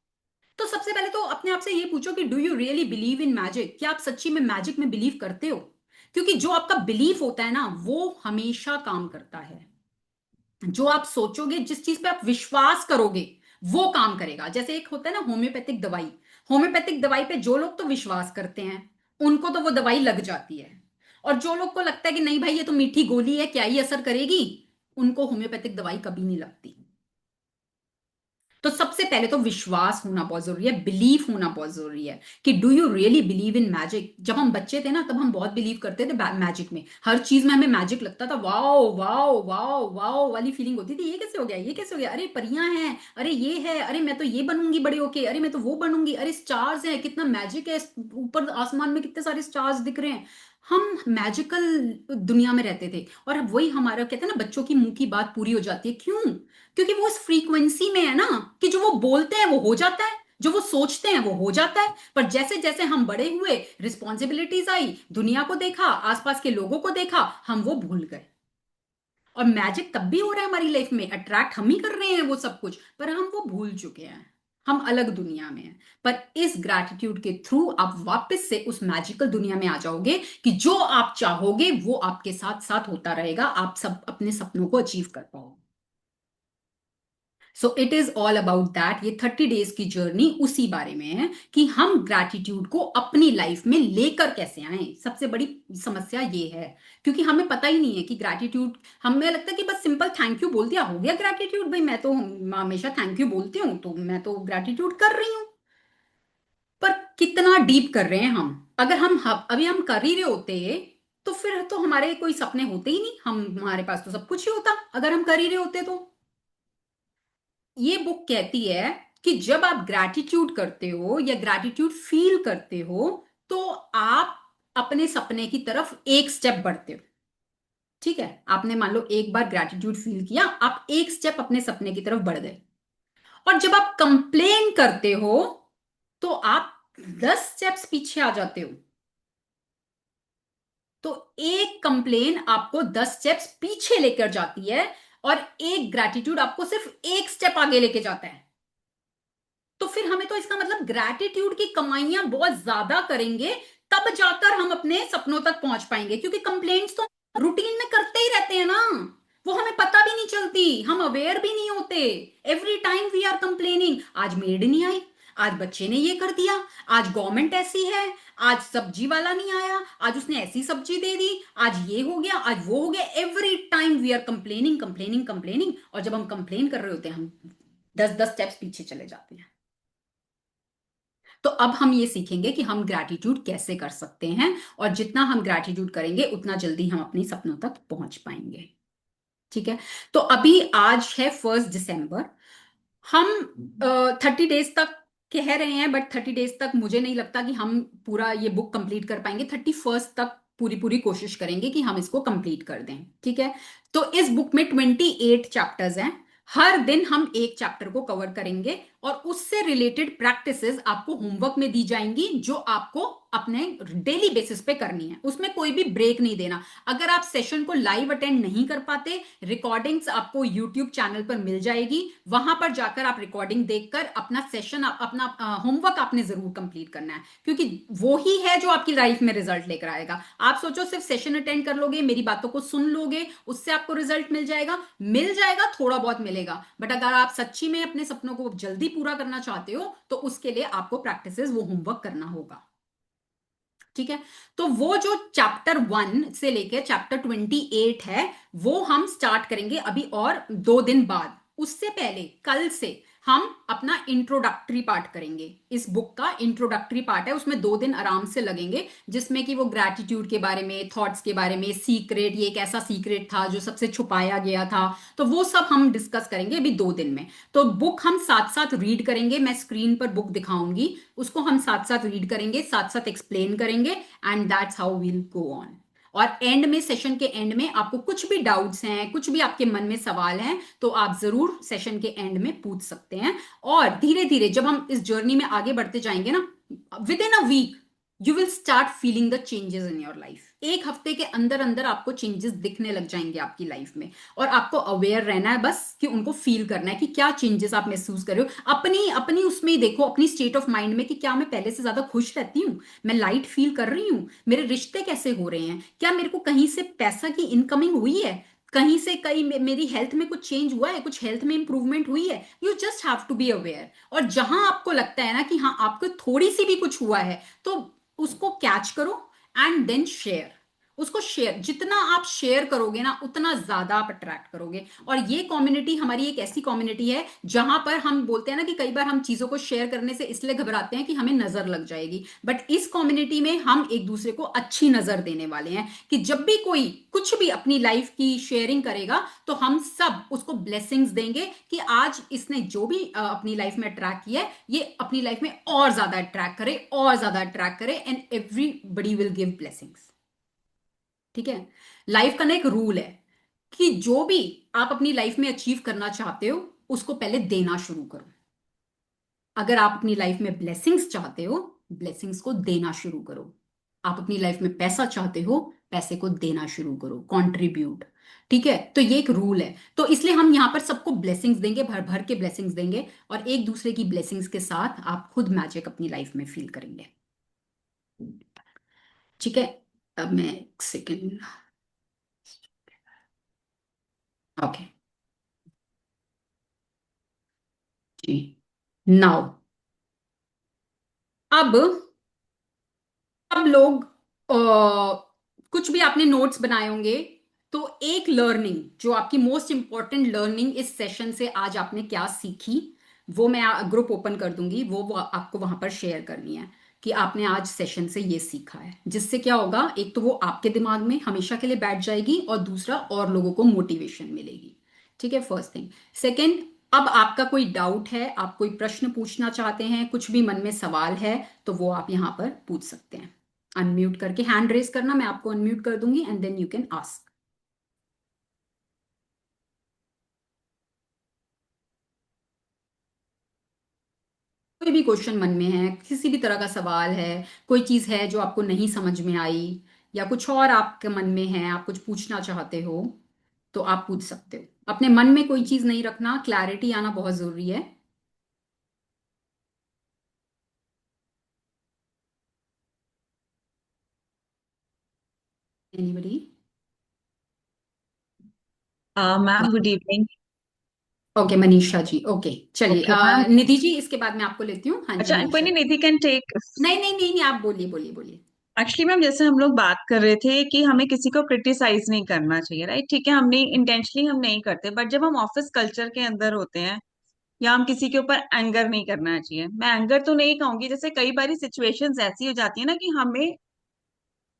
तो सबसे पहले तो अपने आप से ये पूछो कि do you really believe in magic, क्या आप सच्ची में मैजिक में बिलीव करते हो? क्योंकि जो आपका बिलीफ होता है ना वो हमेशा काम करता है। जो आप सोचोगे, जिस चीज पे आप विश्वास करोगे वो काम करेगा। जैसे एक होता है ना होम्योपैथिक दवाई, होम्योपैथिक दवाई पे जो लोग तो विश्वास करते हैं उनको तो वो दवाई लग जाती है, और जो लोग को लगता है कि नहीं भाई ये तो मीठी गोली है क्या ही असर करेगी, उनको होम्योपैथिक दवाई कभी नहीं लगती। तो सबसे पहले तो विश्वास होना बहुत जरूरी है, बिलीफ होना बहुत जरूरी है कि do you really believe in magic. जब हम बच्चे थे ना तब हम बहुत बिलीव करते थे मैजिक में, हर चीज में हमें मैजिक लगता था, वाओ वाओ वाओ वाओ वाली फीलिंग होती थी, ये कैसे हो गया, ये कैसे हो गया, अरे परियां हैं, अरे ये है, अरे मैं तो ये बनूंगी बड़े होके, अरे मैं तो वो बनूंगी, अरे स्टार्स हैं, कितना मैजिक है, ऊपर आसमान में कितने सारे स्टार्स दिख रहे हैं। हम मैजिकल दुनिया में रहते थे, और अब वही हमारा कहते हैं ना बच्चों की मुंह की बात पूरी हो जाती है, क्यों? क्योंकि वो उस फ्रीक्वेंसी में है ना कि जो वो बोलते हैं वो हो जाता है, जो वो सोचते हैं वो हो जाता है। पर जैसे जैसे हम बड़े हुए, रिस्पॉन्सिबिलिटीज आई, दुनिया को देखा, आसपास के लोगों को देखा, हम वो भूल गए। और मैजिक तब भी हो रहा है हमारी लाइफ में, अट्रैक्ट हम ही कर रहे हैं वो सब कुछ, पर हम वो भूल चुके हैं, हम अलग दुनिया में हैं। पर इस ग्रैटिट्यूड के थ्रू आप वापस से उस मैजिकल दुनिया में आ जाओगे कि जो आप चाहोगे वो आपके साथ साथ होता रहेगा, आप सब अपने सपनों को अचीव कर पाओगे। So it is all about that. ये 30 डेज की जर्नी उसी बारे में है कि हम ग्रैटिट्यूड को अपनी लाइफ में लेकर कैसे आए। सबसे बड़ी समस्या ये है क्योंकि हमें पता ही नहीं है कि ग्रैटिट्यूड, हमें लगता है कि बस सिंपल थैंक यू बोल दिया हो गया ग्रैटिट्यूड, भाई मैं तो हमेशा थैंक यू बोलती हूँ तो मैं तो ग्रैटिट्यूड कर रही हूँ। पर कितना डीप कर रहे हैं हम? अगर हम अभी हम कर ही रहे होते तो फिर तो हमारे कोई सपने होते ही नहीं, हम हमारे पास तो सब कुछ ही होता अगर हम कर ही रहे होते तो। ये बुक कहती है कि जब आप ग्रैटिट्यूड करते हो या ग्रैटिट्यूड फील करते हो तो आप अपने सपने की तरफ एक स्टेप बढ़ते हो। ठीक है, आपने मान लो एक बार ग्रैटिट्यूड फील किया, आप एक स्टेप अपने सपने की तरफ बढ़ गए। और जब आप कंप्लेन करते हो तो आप 10 स्टेप्स पीछे आ जाते हो। तो एक कंप्लेन आपको 10 स्टेप्स पीछे लेकर जाती है और एक ग्रैटिट्यूड आपको सिर्फ एक स्टेप आगे लेके जाता है। तो फिर हमें तो इसका मतलब ग्रैटिट्यूड की कमाइयां बहुत ज्यादा करेंगे तब जाकर हम अपने सपनों तक पहुंच पाएंगे, क्योंकि कंप्लेंट्स तो रूटीन में करते ही रहते हैं ना, वो हमें पता भी नहीं चलती, हम अवेयर भी नहीं होते। Every time we are complaining, आज मेड नहीं आई, आज बच्चे ने ये कर दिया, आज गवर्नमेंट ऐसी है, आज सब्जी वाला नहीं आया, आज उसने ऐसी सब्जी दे दी, आज ये हो गया, आज वो हो गया। Every time we are complaining complaining complaining. और जब हम कंप्लेन कर रहे होते हैं, हम 10-10 स्टेप्स पीछे चले जाते हैं। तो अब हम ये सीखेंगे कि हम ग्रैटिट्यूड कैसे कर सकते हैं, और जितना हम ग्रैटिट्यूड करेंगे उतना जल्दी हम अपनी सपनों तक पहुंच पाएंगे। ठीक है। तो अभी आज है 1 दिसंबर। हम 30 डेज तक कह रहे हैं, बट 30 डेज तक मुझे नहीं लगता कि हम पूरा ये बुक कंप्लीट कर पाएंगे। 31 तक पूरी पूरी कोशिश करेंगे कि हम इसको कंप्लीट कर दें। ठीक है। तो इस बुक में 28 चैप्टर्स हैं। हर दिन हम एक चैप्टर को कवर करेंगे, और उससे रिलेटेड प्रैक्टिसेस आपको होमवर्क में दी जाएंगी, जो आपको अपने डेली बेसिस पे करनी है। उसमें कोई भी ब्रेक नहीं देना। अगर आप सेशन को लाइव अटेंड नहीं कर पाते, रिकॉर्डिंग्स आपको यूट्यूब चैनल पर मिल जाएगी, वहां पर जाकर आप रिकॉर्डिंग देखकर अपना सेशन, अपना होमवर्क आपने जरूर कंप्लीट करना है, क्योंकि वो ही है जो आपकी लाइफ में रिजल्ट लेकर आएगा। आप सोचो सिर्फ सेशन अटेंड कर लोगे, मेरी बातों को सुन लोगे, उससे आपको रिजल्ट मिल जाएगा? मिल जाएगा, थोड़ा बहुत मिलेगा, बट अगर आप सच्ची में अपने सपनों को जल्दी पूरा करना चाहते हो तो उसके लिए आपको प्रैक्टिसेस, वो होमवर्क करना होगा। ठीक है। तो वो जो चैप्टर 1 से लेकर चैप्टर 28 है, वो हम स्टार्ट करेंगे अभी और 2 दिन बाद। उससे पहले कल से हम अपना इंट्रोडक्टरी पार्ट करेंगे। इस बुक का इंट्रोडक्टरी पार्ट है, उसमें 2 दिन आराम से लगेंगे, जिसमें कि वो ग्रैटिट्यूड के बारे में, थॉट्स के बारे में, सीक्रेट, ये एक ऐसा सीक्रेट था जो सबसे छुपाया गया था, तो वो सब हम डिस्कस करेंगे अभी 2 दिन में। तो बुक हम साथ साथ रीड करेंगे, मैं स्क्रीन पर बुक दिखाऊंगी, उसको हम साथ साथ रीड करेंगे, साथ साथ एक्सप्लेन करेंगे, and that's how will go on. और एंड में, सेशन के एंड में, आपको कुछ भी डाउट्स हैं, कुछ भी आपके मन में सवाल हैं, तो आप जरूर सेशन के एंड में पूछ सकते हैं। और धीरे धीरे जब हम इस जर्नी में आगे बढ़ते जाएंगे ना, within a week you will start feeling the changes in your life. एक हफ्ते के अंदर अंदर आपको चेंजेस दिखने लग जाएंगे आपकी लाइफ में, और आपको अवेयर रहना है बस, कि उनको फील करना है कि क्या चेंजेस आप महसूस कर रहे हो। अपनी अपनी उसमें ही देखो, अपनी स्टेट ऑफ माइंड में, कि क्या मैं पहले से ज्यादा खुश रहती हूँ, मैं लाइट फील कर रही हूँ, मेरे रिश्ते कैसे हो रहे हैं, क्या मेरे को कहीं से पैसा की इनकमिंग हुई है, कहीं से कहीं मेरी हेल्थ में कुछ चेंज हुआ है, कुछ हेल्थ में इंप्रूवमेंट हुई है। You just have to be aware. और जहां आपको लगता है ना कि हाँ आपको थोड़ी सी भी कुछ हुआ है, तो उसको कैच करो एंड देन शेयर। उसको शेयर, जितना आप शेयर करोगे ना, उतना ज्यादा आप अट्रैक्ट करोगे। और ये कम्युनिटी हमारी एक ऐसी कम्युनिटी है जहां पर हम बोलते हैं ना कि कई बार हम चीजों को शेयर करने से इसलिए घबराते हैं कि हमें नजर लग जाएगी, बट इस कम्युनिटी में हम एक दूसरे को अच्छी नजर देने वाले हैं, कि जब भी कोई कुछ भी अपनी लाइफ की शेयरिंग करेगा, तो हम सब उसको ब्लेसिंग्स देंगे, कि आज इसने जो भी अपनी लाइफ में अट्रैक्ट किया है, ये अपनी लाइफ में और ज्यादा अट्रैक्ट करे, और ज्यादा अट्रैक्ट करे, and everybody will give blessings. ठीक है। लाइफ का ना एक रूल है, कि जो भी आप अपनी लाइफ में अचीव करना चाहते हो, उसको पहले देना शुरू करो। अगर आप अपनी लाइफ में ब्लेसिंग्स चाहते हो, ब्लेसिंग्स को देना शुरू करो। आप अपनी लाइफ में पैसा चाहते हो, पैसे को देना शुरू करो, कंट्रीब्यूट। ठीक है। तो ये एक रूल है, तो इसलिए हम यहां पर सबको ब्लेसिंग्स देंगे, भर भर के ब्लेसिंग्स देंगे, और एक दूसरे की ब्लेसिंग्स के साथ आप खुद मैजिक अपनी लाइफ में फील करेंगे। ठीक है। अब मैं एक सेकेंड। ओके जी। नाउ, अब लोग कुछ भी आपने नोट्स बनाए होंगे, तो एक लर्निंग, जो आपकी मोस्ट इंपॉर्टेंट लर्निंग इस सेशन से आज आपने क्या सीखी, वो मैं ग्रुप ओपन कर दूंगी, वो आपको वहां पर शेयर करनी है, कि आपने आज सेशन से ये सीखा है। जिससे क्या होगा, एक तो वो आपके दिमाग में हमेशा के लिए बैठ जाएगी, और दूसरा और लोगों को मोटिवेशन मिलेगी। ठीक है, फर्स्ट थिंग। सेकेंड, अब आपका कोई डाउट है, आप कोई प्रश्न पूछना चाहते हैं, कुछ भी मन में सवाल है, तो वो आप यहां पर पूछ सकते हैं। अनम्यूट करके हैंड रेज करना, मैं आपको अनम्यूट कर दूंगी, and then you can ask. कोई भी क्वेश्चन मन में है, किसी भी तरह का सवाल है, कोई चीज है जो आपको नहीं समझ में आई, या कुछ और आपके मन में है, आप कुछ पूछना चाहते हो, तो आप पूछ सकते हो। अपने मन में कोई चीज नहीं रखना, क्लैरिटी आना बहुत जरूरी है। Anybody? Ma'am, good evening. Okay Manisha ji, okay चलिए। Okay ma'am. निधि जी इसके बाद मैं आपको लेती हूँ। हाँ जी अच्छा, कोई मनीषा नहीं, जी। निधि कैन टेक। नहीं नहीं नहीं नहीं, आप बोलिए बोलिए बोलिए। एक्चुअली मैम, जैसे हम लोग बात कर रहे थे कि हमें किसी को क्रिटिसाइज नहीं करना चाहिए, राइट? ठीक है, हमने इंटेंशनली हम नहीं करते, बट जब हम ऑफिस कल्चर के अंदर होते हैं, या हम किसी के ऊपर एंगर नहीं करना चाहिए। मैं एंगर तो नहीं कहूंगी, जैसे कई बारी सिचुएशंस ऐसी हो जाती है ना कि हमें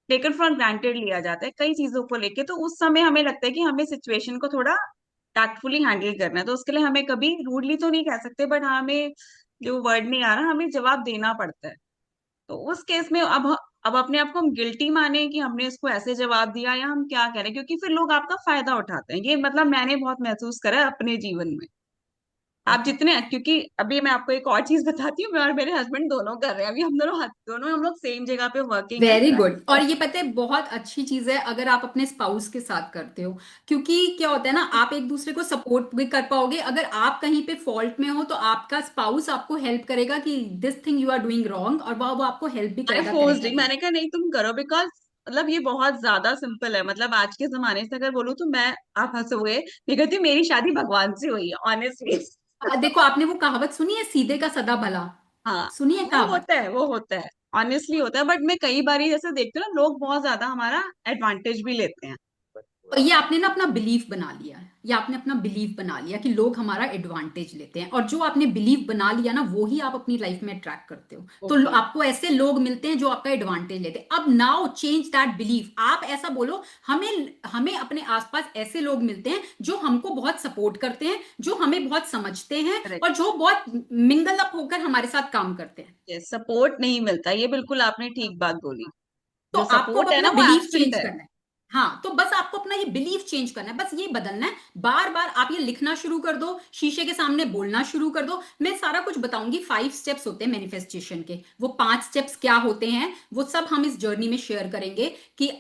टेकन फॉर ग्रांटेड लिया जाता है कई चीजों को लेके, तो उस समय हमें लगता है कि हमें सिचुएशन को थोड़ा टैक्टफुली हैंडल करना है, तो उसके लिए हमें कभी रूडली तो नहीं कह सकते, बट हमें जो वर्ड नहीं आ रहा, हमें जवाब देना पड़ता है। तो उस केस में अब अपने आप को हम गिल्टी माने कि हमने इसको ऐसे जवाब दिया, या हम क्या कह रहे हैं, क्योंकि फिर लोग आपका फायदा उठाते हैं। ये मतलब मैंने बहुत महसूस करा है अपने जीवन में। आप जितने, क्योंकि अभी मैं आपको एक और चीज बताती हूँ, मैं और मेरे हस्बैंड दोनों कर रहे हैं अभी, दोनों हम लोग सेम जगह पे वर्किंग है। Very good. और ये पता है बहुत अच्छी चीज है अगर आप अपने स्पाउस के साथ करते हो, क्योंकि क्या होता है ना, आप एक दूसरे को सपोर्ट भी कर पाओगे। अगर आप कहीं पे फॉल्ट में हो तो आपका स्पाउस आपको हेल्प करेगा कि this thing you are doing wrong, और वो आपको हेल्प भी मैंने करेगा फोर्स करेक्ट दी, करने में। मैंने कहा नहीं तुम करो, बिकॉज मतलब ये बहुत ज्यादा सिंपल है। मतलब आज के जमाने से अगर बोलूँ तो मैं, आप हंसोगे, मैं कहती हूँ मेरी शादी भगवान से हुई है, ऑनेस्टली। देखो आपने वो कहावत सुनी है, सीधे का सदा भला? हाँ, सुनी है वो कहावत? होता है, वो होता है, ऑनेस्टली होता है, बट मैं कई बारी जैसे देखती हूँ ना, लोग बहुत ज्यादा हमारा एडवांटेज भी लेते हैं। और ये आपने ना अपना बिलीफ बना लिया है, ये आपने अपना बिलीफ बना लिया कि लोग हमारा एडवांटेज लेते हैं, और जो आपने बिलीफ बना लिया ना वो ही आप अपनी लाइफ में अट्रैक्ट करते हो। तो ओके। आपको ऐसे लोग मिलते हैं जो आपका एडवांटेज लेते हैं। अब नाउ चेंज दैट बिलीफ, आप ऐसा बोलो, हमें हमें अपने आसपास ऐसे लोग मिलते हैं जो हमको बहुत सपोर्ट करते हैं, जो हमें बहुत समझते हैं, करेक्ट। और जो बहुत मिंगल अप होकर हमारे साथ काम करते हैं। ये सपोर्ट नहीं मिलता, ये बिल्कुल आपने ठीक बात बोली। तो जो आपको अब सपोर्ट है अपना ना, वो बिलीफ एब्सेंट चेंज है। करना है। हाँ, तो बस आपको अपना ये बिलीफ चेंज करना है, बस ये बदलना है। बार बार आप ये लिखना शुरू कर दो, शीशे के सामने बोलना शुरू कर दो। मैं सारा कुछ बताऊंगी, 5 स्टेप्स होते हैं मैनिफेस्टेशन के, वो 5 स्टेप्स क्या होते हैं वो सब हम इस जर्नी में शेयर करेंगे। कि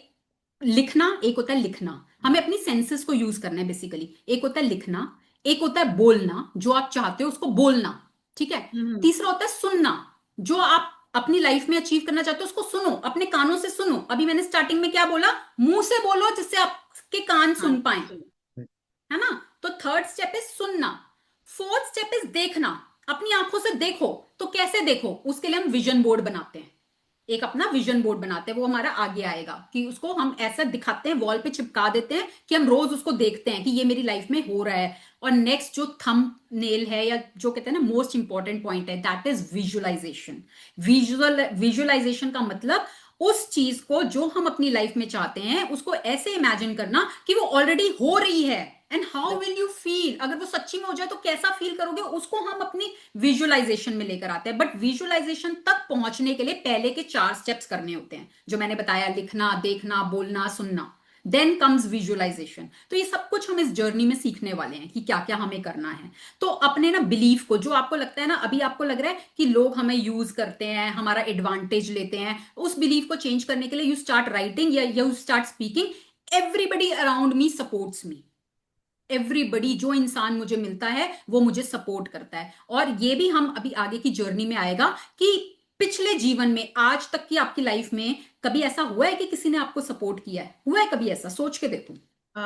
लिखना, एक होता है लिखना, हमें अपनी सेंसेस को यूज करना है बेसिकली। एक होता है लिखना, एक होता है बोलना, जो आप चाहते हो उसको बोलना, ठीक है। हम्म। तीसरा होता है सुनना, जो आप अपनी लाइफ में अचीव करना चाहते हो उसको सुनो, अपने कानों से सुनो। अभी मैंने स्टार्टिंग में क्या बोला, मुंह से बोलो जिससे आपके कान हाँ, सुन पाए, सुनो। है ना। तो थर्ड स्टेप इज सुनना। फोर्थ स्टेप इज देखना, अपनी आंखों से देखो। तो कैसे देखो, उसके लिए हम विजन बोर्ड बनाते हैं, एक अपना विजन बोर्ड बनाते हैं, वो हमारा आगे आएगा कि उसको हम ऐसा दिखाते हैं, वॉल पे चिपका देते हैं कि हम रोज उसको देखते हैं कि ये मेरी लाइफ में हो रहा है। और नेक्स्ट जो थंब नेल है, या जो कहते हैं ना मोस्ट इंपॉर्टेंट पॉइंट है, दैट इज विजुअलाइजेशन। विजुअलाइजेशन का मतलब उस चीज को जो हम अपनी लाइफ में चाहते हैं उसको ऐसे इमेजिन करना कि वो ऑलरेडी हो रही है। And how will you feel, अगर वो सच्ची में हो जाए तो कैसा फील करोगे, उसको हम अपनी विजुअलाइजेशन में लेकर आते हैं। बट विजुअलाइजेशन तक पहुंचने के लिए पहले के 4 स्टेप्स करने होते हैं, जो मैंने बताया, लिखना, देखना, बोलना, सुनना। Then comes visualisation. तो ये सब कुछ हम इस जर्नी में सीखने वाले हैं कि क्या क्या हमें करना है। तो अपने ना बिलीफ को, जो आपको लगता है ना, अभी आपको लग रहा है कि लोग हमें यूज करते हैं, हमारा एडवांटेज लेते हैं, उस बिलीफ को चेंज करने के लिए यू स्टार्ट राइटिंग या you start speaking, everybody around me supports me. Everybody, जो इंसान मुझे मिलता है वो मुझे सपोर्ट करता है। और ये भी हम अभी आगे की जर्नी में आएगा कि पिछले जीवन में, आज तक की आपकी लाइफ में कभी ऐसा हुआ है कि किसी ने आपको सपोर्ट किया है? हुआ है कभी ऐसा? सोच के देखो।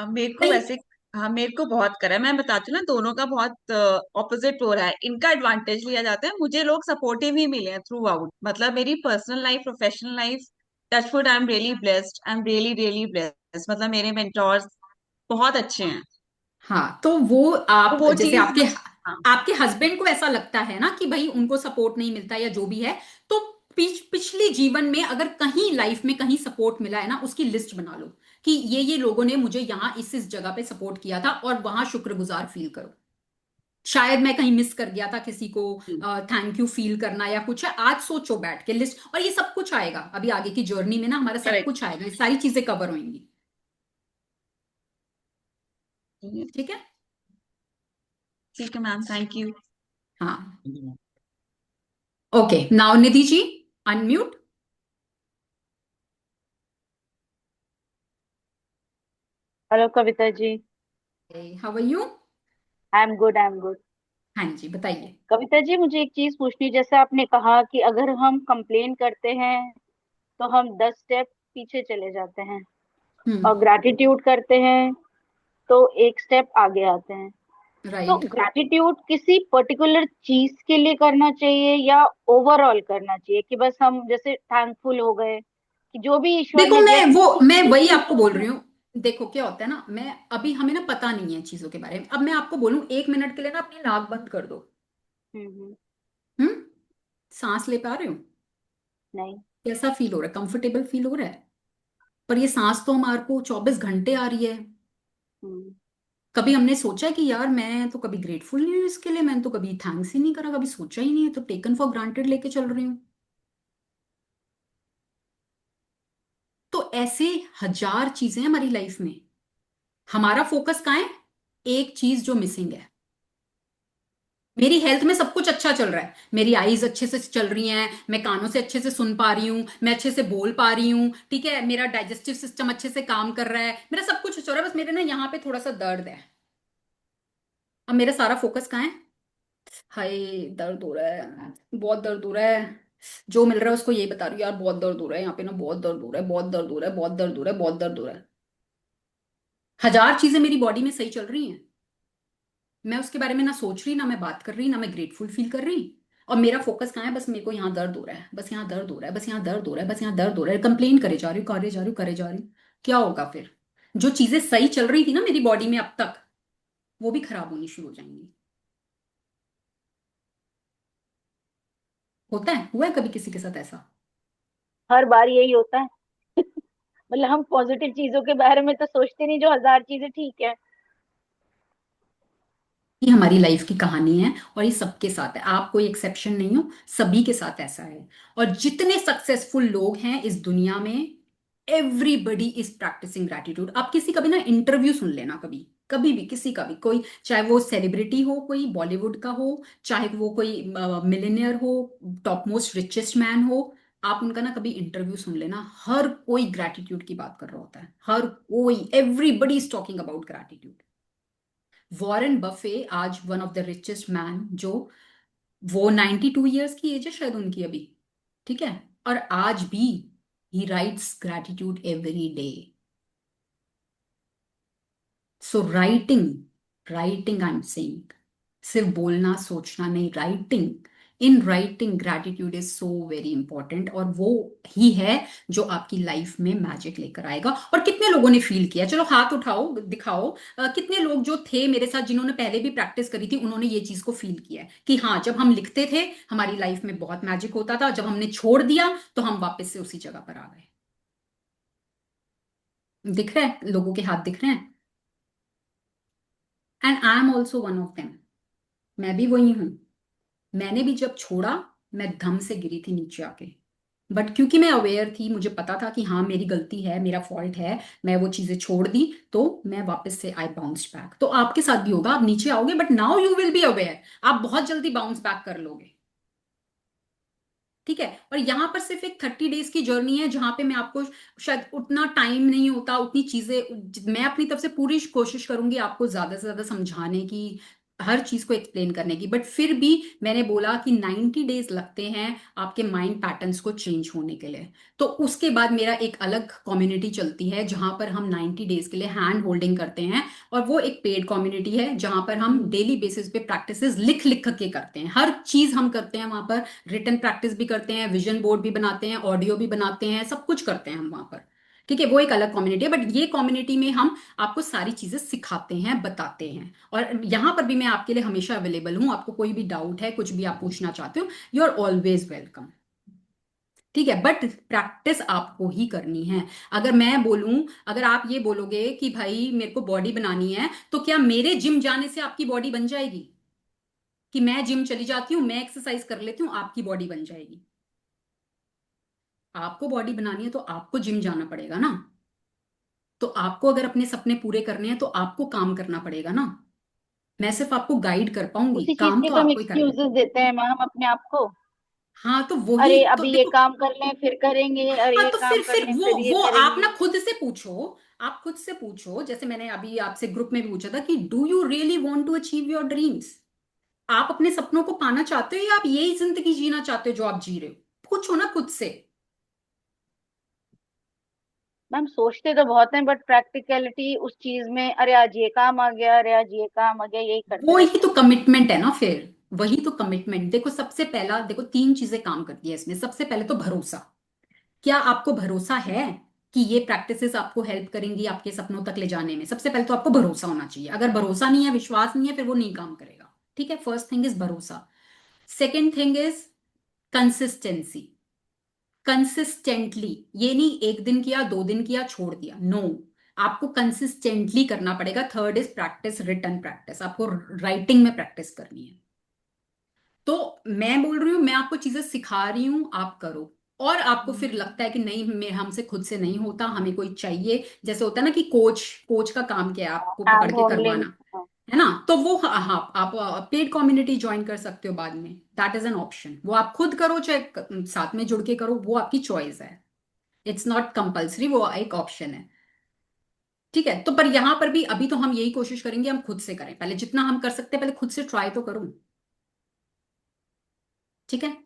मेरे को कई। वैसे, हाँ मेरे को बहुत करा है। मैं बताती हूँ ना, दोनों का बहुत ऑपोजिट हो रहा है। इनका एडवांटेज लिया जाता है, मुझे लोग सपोर्टिव ही मिले हैं थ्रू आउट। मतलब मेरी personal life, professional life, touch wood, I am really blessed, I am really really blessed. मतलब मेरे मेंटोर्स बहुत अच्छे हैं। हाँ, तो वो तो आप वो जैसे चीज आपके मुझे, हाँ। आपके हस्बैंड को ऐसा लगता है ना कि भाई उनको सपोर्ट नहीं मिलता या जो भी है, तो पिछली जीवन में अगर कहीं लाइफ में कहीं सपोर्ट मिला है ना, उसकी लिस्ट बना लो कि ये लोगों ने मुझे यहाँ इस जगह पे सपोर्ट किया था, और वहां शुक्रगुजार फील करो। शायद मैं कहीं मिस कर गया था किसी को, थैंक यू फील करना या कुछ है, आज सोचो बैठ के लिस्ट, और ये सब कुछ आएगा अभी आगे की जर्नी में ना, हमारा सब करेक्ट। कुछ आएगा, ये सारी चीजें कवर होंगी। ठीक है। ठीक है मैम, थैंक यू। हाँ, okay, now Nidhi ji, unmute. Hello Kavita ji. How are you? I am good, I am good. हाँ जी, बताइए। कविता जी, मुझे एक चीज पूछनी, जैसे आपने कहा कि अगर हम कंप्लेन करते हैं तो हम 10 स्टेप पीछे चले जाते हैं, हम्म। और ग्रैटिट्यूड करते हैं तो एक स्टेप आगे आते हैं। तो राइट। ग्रैटिट्यूड किसी पर्टिकुलर चीज के लिए करना चाहिए या ओवरऑल करना चाहिए, कि बस हम जैसे थैंकफुल हो गए कि जो भी ईश्वर देखो ने दिया किसी मैं किसी वही चीज आपको को बोल उसमें। रही हूँ। देखो क्या होता है ना, मैं अभी हमें ना पता नहीं है चीजों के बारे में। अब मैं आपको बोलूं 1 मिनट के लिए ना अपनी नाक बंद कर दो। हम्म। हम्म। सांस ले पा रहे हो? नहीं। कैसा फील हो रहा है? कंफर्टेबल फील हो रहा है? पर ये सांस तो हमारे को 24 घंटे आ रही है। हम्म। कभी हमने सोचा है कि यार मैं तो कभी ग्रेटफुल नहीं हूँ इसके लिए, मैंने तो कभी थैंक्स ही नहीं करा, कभी सोचा ही नहीं है, तो टेकन फॉर ग्रांटेड लेके चल रही हूँ। तो ऐसे हजार चीजें हैं हमारी लाइफ में। हमारा फोकस कहाँ है? एक चीज जो मिसिंग है। मेरी हेल्थ में सब कुछ अच्छा चल रहा है, मेरी आईज अच्छे से चल रही हैं, मैं कानों से अच्छे से सुन पा रही हूँ, मैं अच्छे से बोल पा रही हूँ, ठीक है, मेरा डाइजेस्टिव सिस्टम अच्छे से काम कर रहा है, मेरा सब कुछ अच्छा हो रहा है, बस मेरे ना यहाँ पे थोड़ा सा दर्द है। अब मेरा सारा फोकस कहाँ है? हाय, दर्द हो रहा है, बहुत दर्द हो रहा है। जो मिल रहा है उसको यही बता रही हूँ, यार बहुत दर्द हो रहा है यहाँ पे ना, बहुत दर्द हो रहा है, बहुत दर्द हो रहा है, बहुत दर्द हो रहा है, बहुत दर्द हो रहा है। हजार चीजें मेरी बॉडी में सही चल रही हैं, मैं उसके बारे में ना सोच रही, ना मैं बात कर रही, ना मैं ग्रेटफुल फील कर रही। और मेरा फोकस कहाँ है? बस मेरे को यहाँ दर्द हो रहा है, बस यहाँ दर्द हो रहा है, बस यहाँ दर्द हो रहा है, बस यहाँ दर्द हो रहा है, कंप्लेन करे जा रही हूँ, करे जा रही हूँ, करे जा रही हूँ। क्या होगा फिर? जो चीजें सही चल रही थी ना मेरी बॉडी में अब तक, वो भी खराब होनी शुरू हो जाएंगी। होता है, हुआ है कभी किसी के साथ ऐसा? हर बार यही होता है। मतलब हम पॉजिटिव चीजों के बारे में तो सोचते नहीं, जो हजार चीजें ठीक है। ये हमारी लाइफ की कहानी है और ये सबके साथ है, आप कोई एक्सेप्शन नहीं हो, सभी के साथ ऐसा है। और जितने सक्सेसफुल लोग हैं इस दुनिया में, एवरीबडी इज प्रैक्टिसिंग ग्रैटिट्यूड। आप किसी कभी ना इंटरव्यू सुन लेना, कभी कभी भी किसी का भी, कोई चाहे वो सेलिब्रिटी हो, कोई बॉलीवुड का हो, चाहे वो कोई मिलेनियर हो, टॉप मोस्ट रिचेस्ट मैन हो, आप उनका ना कभी इंटरव्यू सुन लेना, हर कोई ग्रैटिट्यूड की बात कर रहा होता है, हर कोई, everybody is talking about gratitude. Warren Buffett आज one of the richest man, जो वो 92 ईयर्स की एज है शायद उनकी अभी, ठीक है, और आज भी ही rights gratitude every day. So writing, writing I am saying, सिर्फ बोलना सोचना नहीं, writing, in writing gratitude is so very important. और वो ही है जो आपकी लाइफ में मैजिक लेकर आएगा। और कितने लोगों ने फील किया, चलो हाथ उठाओ दिखाओ, कितने लोग जो थे मेरे साथ जिन्होंने पहले भी प्रैक्टिस करी थी, उन्होंने ये चीज को फील किया है कि हाँ, जब हम लिखते थे हमारी लाइफ में बहुत मैजिक होता था, जब हमने छोड़ दिया तो हम वापस से उसी जगह पर आ गए। दिख रहा है? लोगों के हाथ दिख रहे हैं। And I am also one of them, मैं भी वही हूं। मैंने भी जब छोड़ा, मैं धम से गिरी थी नीचे आके, बट क्योंकि मैं अवेयर थी, मुझे पता था कि हाँ मेरी गलती है, मेरा फॉल्ट है, मैं वो चीजें छोड़ दी, तो मैं वापस से आई बाउंस बैक। तो आपके साथ भी होगा, आप नीचे आओगे but now you will be aware, आप बहुत जल्दी बाउंस बैक कर लोगे, ठीक है। और यहाँ पर सिर्फ एक 30 डेज की जर्नी है, जहां पे मैं आपको, शायद उतना टाइम नहीं होता, उतनी चीजें मैं अपनी तरफ से पूरी कोशिश करूंगी आपको ज्यादा से ज्यादा समझाने की, हर चीज को एक्सप्लेन करने की, बट फिर भी मैंने बोला कि 90 डेज लगते हैं आपके माइंड पैटर्न्स को चेंज होने के लिए। तो उसके बाद मेरा एक अलग कम्युनिटी चलती है जहां पर हम 90 डेज के लिए हैंड होल्डिंग करते हैं, और वो एक पेड कम्युनिटी है जहां पर हम डेली बेसिस पे प्रैक्टिसेस लिख लिख के करते हैं, हर चीज हम करते हैं वहां पर। रिटन प्रैक्टिस भी करते हैं, विजन बोर्ड भी बनाते हैं, ऑडियो भी बनाते हैं, सब कुछ करते हैं हम वहां पर, ठीक है। वो एक अलग कम्युनिटी है, बट ये कम्युनिटी में हम आपको सारी चीजें सिखाते हैं, बताते हैं। और यहाँ पर भी मैं आपके लिए हमेशा अवेलेबल हूँ, आपको कोई भी डाउट है, कुछ भी आप पूछना चाहते हो, यू आर ऑलवेज वेलकम, ठीक है। बट प्रैक्टिस आपको ही करनी है। अगर मैं बोलूं, अगर आप ये बोलोगे कि भाई मेरे को बॉडी बनानी है, तो क्या मेरे जिम जाने से आपकी बॉडी बन जाएगी? कि मैं जिम चली जाती हूँ, मैं एक्सरसाइज कर लेती हूँ, आपकी बॉडी बन जाएगी? आपको बॉडी बनानी है तो आपको जिम जाना पड़ेगा ना। तो आपको अगर अपने सपने पूरे करने हैं तो आपको काम करना पड़ेगा ना। मैं सिर्फ आपको गाइड कर पाऊंगी, उसी चीज काम के तो तो हम आपको ही करना है। एक्सक्यूजेस देते हैं मैम अपने आप को। हाँ तो वही अरे तो अभी ये देखो। काम कर लें फिर करेंगे, अरे हाँ ये तो काम कर फिर लें वो फिर ये वो आप करेंगे। ना खुद से पूछो, आप खुद से पूछो, जैसे मैंने अभी आपसे ग्रुप में भी पूछा था कि do you really want to achieve your dreams? आप अपने सपनों को पाना चाहते हो या आप यही जिंदगी जीना चाहते हो जो आप जी रहे हो? पूछो ना खुद से। मैम सोचते तो बहुत हैं बट प्रैक्टिकलिटी उस चीज में, अरे आज ये काम आ गया, अरे आज ये काम आ गया, यही करते वो ही रहते तो हैं। कमिटमेंट है ना फिर, वही तो कमिटमेंट। देखो सबसे पहला, देखो तीन चीजें काम करती है इसमें। सबसे पहले तो भरोसा। क्या आपको भरोसा है कि ये प्रैक्टिसेस आपको हेल्प करेंगी आपके सपनों तक ले जाने में? सबसे पहले तो आपको भरोसा होना चाहिए। अगर भरोसा नहीं है, विश्वास नहीं है, फिर वो नहीं काम करेगा। ठीक है, फर्स्ट थिंग इज भरोसा। Second thing is consistency. Consistently, ये नहीं एक दिन किया, 2 दिन किया, छोड़ दिया, नो। आपको कंसिस्टेंटली करना पड़ेगा। Third is practice, written practice. आपको राइटिंग में प्रैक्टिस करनी है। तो मैं बोल रही हूँ, मैं आपको चीजें सिखा रही हूँ, आप करो। और आपको फिर लगता है कि नहीं, मैं हमसे खुद से नहीं होता, हमें कोई चाहिए, जैसे होता है ना कि कोच, कोच का काम क्या है, आपको पकड़ हैंड के होल्डिंग। करवाना, है ना? तो वो हाँ, आप पेड कम्युनिटी ज्वाइन कर सकते हो बाद में। That is an option. वो आप खुद करो चाहे साथ में जुड़ के करो, वो आपकी चॉइस है। इट्स नॉट कंपल्सरी, वो एक ऑप्शन है। ठीक है, तो पर यहां पर भी अभी तो हम यही कोशिश करेंगे, हम खुद से करें पहले, जितना हम कर सकते हैं पहले खुद से ट्राई तो करूं। ठीक है,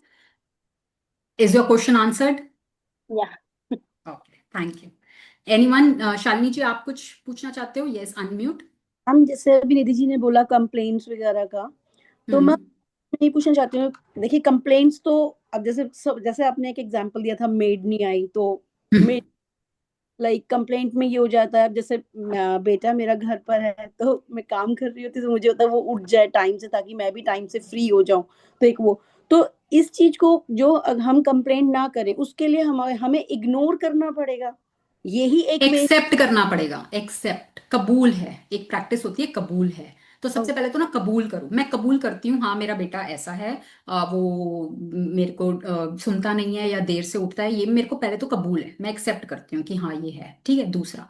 इज योर क्वेश्चन आंसर्ड? या okay, thank you. Anyone? Shalini ji, आप कुछ पूछना चाहते हो? Yes, unmute. हम जैसे अभी निधि जी ने बोला कंप्लेंट्स वगैरह का, तो मैं हम्म। ये पूछना चाहती हूँ। देखिए कंप्लेंट्स तो, अब जैसे आपने एक एग्जांपल दिया था, मेड नहीं आई, तो मेड लाइक कंप्लेंट में ये हो जाता है। जैसे बेटा मेरा घर पर है, तो मैं काम कर रही होती, तो मुझे होता है वो उठ जाए टाइम से, ताकि मैं भी टाइम से फ्री हो जाऊं। तो एक वो, तो इस चीज को जो हम कंप्लेंट ना करें, उसके लिए हमें हमें इग्नोर करना पड़ेगा, यही एक वे। एक्सेप्ट करना पड़ेगा। एक्सेप्ट, कबूल है, एक प्रैक्टिस होती है कबूल है। तो सबसे पहले तो ना कबूल करो। मैं कबूल करती हूँ, हाँ मेरा बेटा ऐसा है, वो मेरे को सुनता नहीं है या देर से उठता है, ये मेरे को पहले तो कबूल है, मैं एक्सेप्ट करती हूँ कि हाँ ये है। ठीक है, दूसरा,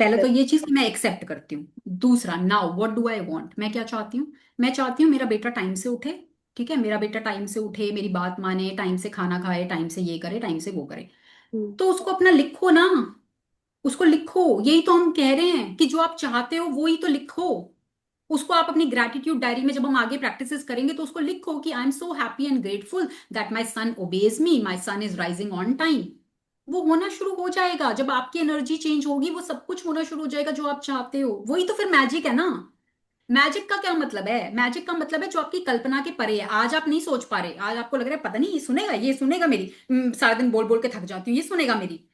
पहले तो ये चीज मैं एक्सेप्ट करती हूँ। दूसरा, now what do I want, मैं क्या चाहती हूँ? मैं चाहती हूँ मेरा बेटा टाइम से उठे। ठीक है, मेरा बेटा टाइम से उठे, मेरी बात माने, टाइम से खाना खाए, टाइम से ये करे, टाइम से वो करे। तो उसको अपना लिखो ना, उसको लिखो। यही तो हम कह रहे हैं कि जो आप चाहते हो वो ही तो लिखो। उसको आप अपनी ग्रैटिट्यूड डायरी में, जब हम आगे प्रैक्टिसेस करेंगे, तो उसको लिखो कि I am so happy and grateful that my son obeys me, my son is rising on time. वो होना शुरू हो जाएगा। जब आपकी एनर्जी चेंज होगी, वो सब कुछ होना शुरू हो जाएगा जो आप चाहते हो। वही तो फिर मैजिक है ना। मैजिक का क्या मतलब है? मैजिक का मतलब है जो आपकी कल्पना के परे है। आज आप नहीं सोच पा रहे, आज आपको लग रहा है पता नहीं ये सुनेगा, ये सुनेगा मेरी, सारा दिन बोल बोल के थक जाती हूँ, ये सुनेगा मेरी।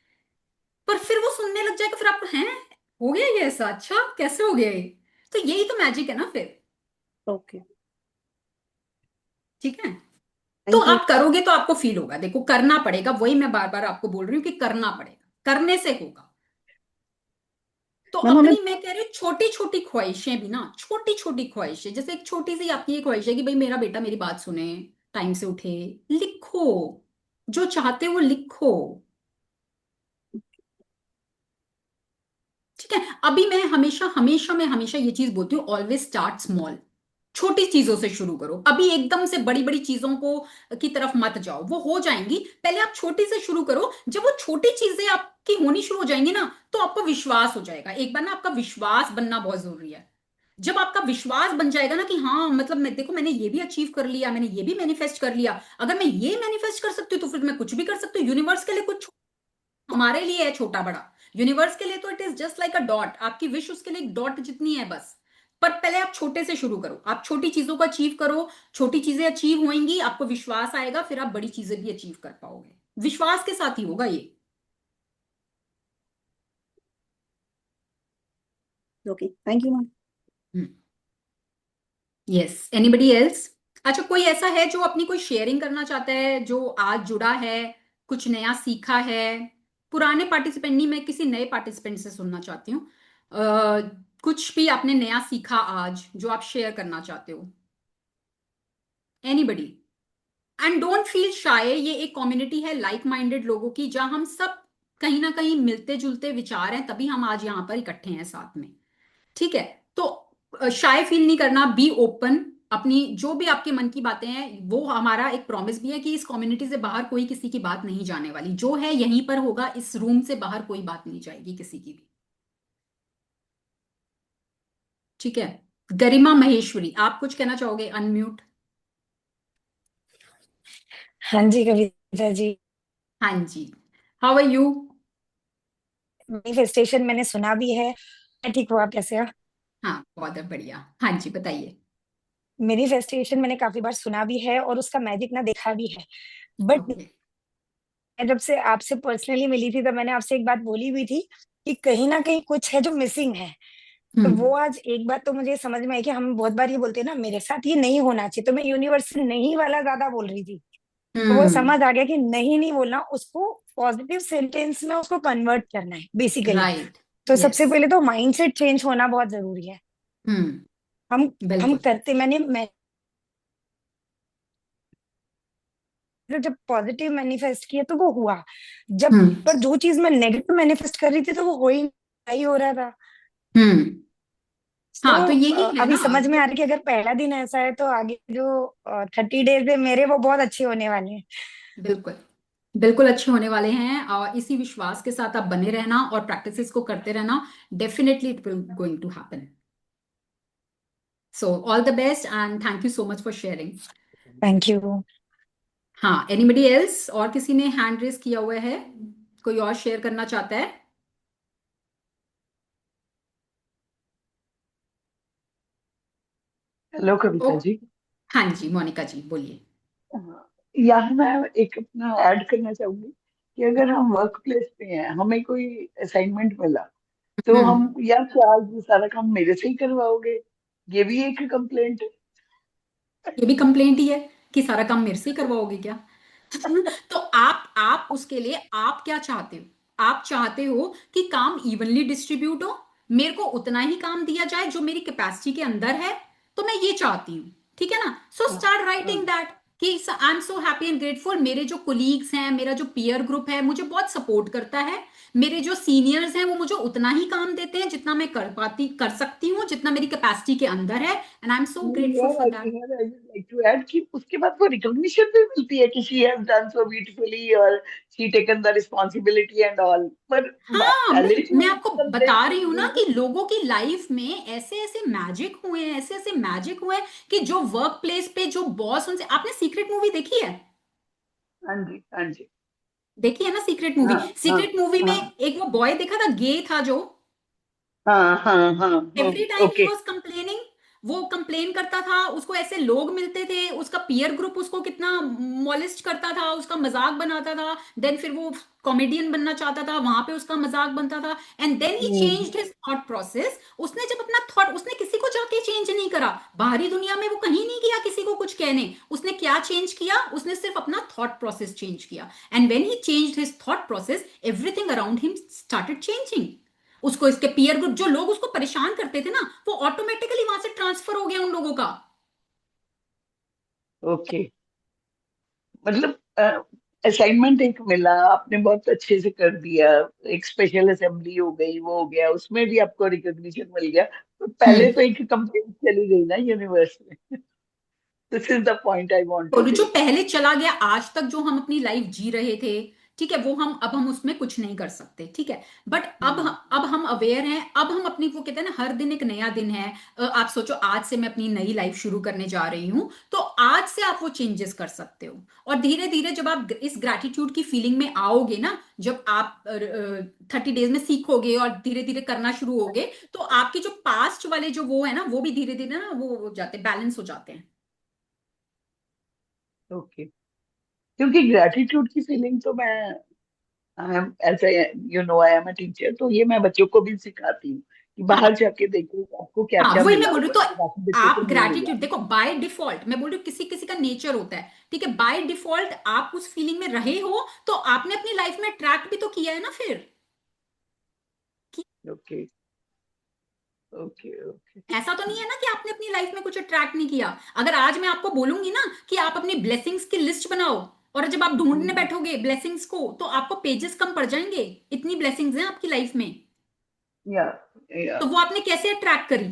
पर फिर वो सुनने लग जाएगा, फिर आपको हैं, हो गया ये ऐसा, अच्छा कैसे हो गया ये? तो यही तो मैजिक है ना फिर। ओके, ठीक है, तो थैंक यू। आप करोगे तो आपको फील होगा। देखो करना पड़ेगा, वही मैं बार बार आपको बोल रही हूँ कि करना पड़ेगा, करने से होगा। तो मैम हमें, अपनी, मैं कह रही हूँ छोटी छोटी ख्वाहिशें भी ना, छोटी छोटी ख्वाहिशें, जैसे एक छोटी सी आपकी ये ख्वाहिश है कि भाई मेरा बेटा मेरी बात सुने, टाइम से उठे, लिखो। जो चाहते हो वो लिखो। ठीक है, अभी मैं हमेशा हमेशा मैं हमेशा ये चीज बोलती हूँ, ऑलवेज स्टार्ट स्मॉल। छोटी चीजों से शुरू करो। अभी एकदम से बड़ी बड़ी चीजों को की तरफ मत जाओ, वो हो जाएंगी। पहले आप छोटी से शुरू करो। जब वो छोटी चीजें आपकी होनी शुरू हो जाएंगी ना, तो आपको विश्वास हो जाएगा। एक बार ना आपका विश्वास बनना बहुत जरूरी है। जब आपका विश्वास बन जाएगा ना कि हाँ मतलब मैं, देखो मैंने ये भी अचीव कर लिया, मैंने ये भी मैनिफेस्ट कर लिया, अगर मैं ये मैनिफेस्ट कर सकती हूँ तो फिर मैं कुछ भी कर सकती हूँ। यूनिवर्स के लिए कुछ हमारे लिए है छोटा बड़ा, यूनिवर्स के लिए तो it is just like a dot. आपकी विश उसके लिए एक डॉट जितनी है बस। पर पहले आप छोटे से शुरू करो, आप छोटी चीजों को अचीव करो। छोटी चीजें अचीव होंगी, आपको विश्वास आएगा, फिर आप बड़ी चीजें भी अचीव कर पाओगे। विश्वास के साथ ही होगा ये। Okay, thank you ma'am. Yes, anybody else? अच्छा, कोई ऐसा है जो अपनी कोई शेयरिंग करना चाहता है, जो आज जुड़ा है, कुछ नया सीखा है? पुराने पार्टिसिपेंट नहीं, मैं किसी नए पार्टिसिपेंट से सुनना चाहती हूँ। कुछ भी आपने नया सीखा आज जो आप शेयर करना चाहते हो? Anybody? And don't feel shy, ये एक कम्युनिटी है लाइक माइंडेड लोगों की, जहां हम सब कहीं ना कहीं मिलते जुलते विचार हैं, तभी हम आज यहां पर इकट्ठे हैं साथ में। ठीक है, तो शाय फील नहीं करना, बी ओपन। अपनी जो भी आपके मन की बातें हैं, वो हमारा एक प्रॉमिस भी है कि इस कम्युनिटी से बाहर कोई किसी की बात नहीं जाने वाली। जो है यहीं पर होगा, इस रूम से बाहर कोई बात नहीं जाएगी किसी की भी। ठीक है, गरिमा महेश्वरी, आप कुछ कहना चाहोगे? अनम्यूट। हाँ जी कविता जी। हाँ जी, हाउ आर यू? मैनिफेस्टेशन मैंने सुना भी है। ठीक हो आप, कैसे हो? हाँ, बहुत बढ़िया। हाँ जी, बताइए। मैनिफेस्टेशन मैंने काफी बार सुना भी है और उसका मैजिक ना देखा भी है। But okay. मैं जब से आपसे पर्सनली मिली थी, तब मैंने आपसे एक बात बोली भी थी कि कहीं ना कहीं कुछ है जो मिसिंग है। तो वो आज एक बात तो मुझे समझ में आई कि हम बहुत बार ये बोलते हैं ना, मेरे साथ ये नहीं होना चाहिए, तो मैं यूनिवर्स से नहीं वाला ज्यादा बोल रही थी। तो वो समझ आ गया कि नहीं नहीं बोलना, उसको पॉजिटिव सेंटेंस में उसको कन्वर्ट करना है बेसिकली। राइट। तो सबसे यस। पहले तो माइंडसेट चेंज होना बहुत जरूरी है। हम्म। हम हम बिल्कुल। करते मैं जब पॉजिटिव मैनिफेस्ट किया तो वो हुआ। जब हम्म। पर जो चीज मैं नेगेटिव मैनिफेस्ट कर रही थी तो वो हो ही नहीं हो रहा था। हम्म। तो हाँ, तो यही है अभी ना। समझ में आ रहा है कि अगर पहला दिन ऐसा है तो आगे जो 30 डेज है मेरे, वो बहुत अच्छे होने वाले हैं। बिल्कुल। बिल्कुल अच्छे होने वाले हैं, और इसी विश्वास के साथ आप बने रहना और प्रैक्टिसेस को करते रहना। Definitely it will going to happen. So all the best and thank you so much for sharing. Thank you. हाँ, एनीबडी एल्स? और किसी ने हैंड रेस किया हुआ है? कोई और शेयर करना चाहता है? हेलो ओ, कविता जी। हाँ जी, मोनिका जी बोलिए। हाँ, यहाँ मैं एक अपना ऐड करना चाहूंगी कि अगर हम वर्क प्लेस पे हैं, हमें कोई असाइनमेंट मिला, तो हम्म। हम या क्या आज ये सारा काम मेरे से ही करवाओगे, ये भी एक कंप्लेंट है। ये भी कंप्लेंट ही है कि सारा काम मेरे से ही करवाओगे क्या? तो आप उसके लिए आप क्या चाहते हो? आप चाहते हो कि काम इवनली डिस्ट्रीब्यूट हो, मेरे को उतना ही काम दिया जाए जो मेरी कैपेसिटी के अंदर है। तो मैं ये चाहती हूँ, ठीक है ना? सो हाँ, स्टार्ट हाँ, राइटिंग दैट कि I am so happy and grateful, मेरे जो कोलीग्स हैं, मेरा जो पीयर ग्रुप है मुझे बहुत सपोर्ट करता है। मेरे जो सीनियर्स हैं वो मुझे उतना ही काम देते हैं जितना मैं कर सकती हूँ, जितना मेरी कैपेसिटी के अंदर है, एंड आई एम सो नहीं ग्रेटफुल यार, फॉर दैट। यार, I would like to add कि उसके बाद वो रिकॉग्निशन भी मिलती है कि she has done so beautifully और she taken the responsibility and all, पर हाँ, पहले जो मैं आपको कंप्लेंट बता रही हूँ ना करते कि हैं। लोगों की लाइफ में ऐसे ऐसे मैजिक हुए हैं, ऐसे ऐसे मैजिक हुए हैं कि जो वर्क प्लेस पे जो बॉस उनसे, आपने सीक्रेट मूवी देखी है? हाँ जी, हाँ जी, देखी है ना सीक्रेट मूवी? हाँ, हाँ, सीक्रेट मूवी में हाँ, एक वो बॉय देखा था, गे था जो, हाँ, हाँ, हाँ, हाँ, every time he okay. Was complaining. वो कंप्लेन करता था, उसको ऐसे लोग मिलते थे, उसका पीयर ग्रुप उसको कितना मॉलेस्ट करता था, उसका मजाक बनाता था। देन फिर वो कॉमेडियन बनना चाहता था, वहां पे उसका मजाक बनता था, and then he hmm, changed his thought process. उसने जब अपना थॉट, उसने किसी को जाके चेंज नहीं करा, बाहरी दुनिया में वो कहीं नहीं गया किसी को कुछ कहने। उसने क्या चेंज किया? उसने सिर्फ अपना थॉट प्रोसेस चेंज किया, and when he changed his thought process, everything around him started changing. उसको इसके पीयर ग्रुप, जो लोग उसको परेशान करते थे ना, वो ऑटोमेटिकली वहां से ट्रांसफर हो गया उन लोगों का। ओके। मतलब असाइनमेंट एक मिला, आपने बहुत अच्छे से कर दिया, एक स्पेशल असेंबली हो गई, वो हो गया, उसमें भी आपको रिकॉग्निशन मिल गया, तो पहले हम्म। तो एक कंप्लेंट चली गई ना यूनिवर्स में। This is the point I want to बोलो, जो से। पहले चला गया, आज तक जो हम अपनी लाइफ जी रहे थे, ठीक है, वो हम उसमें कुछ नहीं कर सकते, ठीक है। बट अब हम अवेयर हैं, अब हम अपनी, वो कहते हैं ना, हर दिन एक नया दिन है। आप सोचो, आज से मैं अपनी नई लाइफ शुरू करने जा रही हूं, तो आज से आप वो चेंजेस कर सकते हो। और धीरे धीरे जब आप इस ग्रैटिट्यूड की फीलिंग में आओगे ना, जब आप 30 डेज में सीखोगे और धीरे धीरे करना शुरू होगे, तो आपके जो पास्ट वाले जो वो है ना, वो भी धीरे धीरे ना वो हो जाते, बैलेंस हो जाते हैं। ओके। क्योंकि ग्रेटिट्यूड की फीलिंग तो मैं, आई एम ऐसे, you know, I am a teacher, तो ये मैं बच्चों को भी सिखाती हूँ कि हाँ, बाहर जाके देखो कि आपको क्या हाँ, क्या वही मैं मिला बोल रही हुआ हूँ। है, तो बाकी बच्चों आप को नहीं मिला। ग्रैटिट्यूड देखो, बाय डिफॉल्ट मैं बोल रही हूँ, किसी किसी का नेचर होता है, ठीक है, बाय डिफॉल्ट आप उस फीलिंग में रहे हो, तो आपने अपनी लाइफ में अट्रैक्ट भी तो किया है ना फिर। कि ओके, ओके, ओके। ऐसा तो नहीं है ना कि आपने अपनी लाइफ में कुछ अट्रैक्ट नहीं किया। अगर आज मैं आपको बोलूंगी ना कि आप अपनी ब्लेसिंग्स की लिस्ट बनाओ, और जब आप ढूंढने बैठोगे ब्लेसिंग्स को, तो आपको पेजेस कम पड़ जाएंगे, इतनी ब्लेसिंग्स हैं आपकी लाइफ में। या, या, तो वो आपने कैसे अट्रैक्ट करी?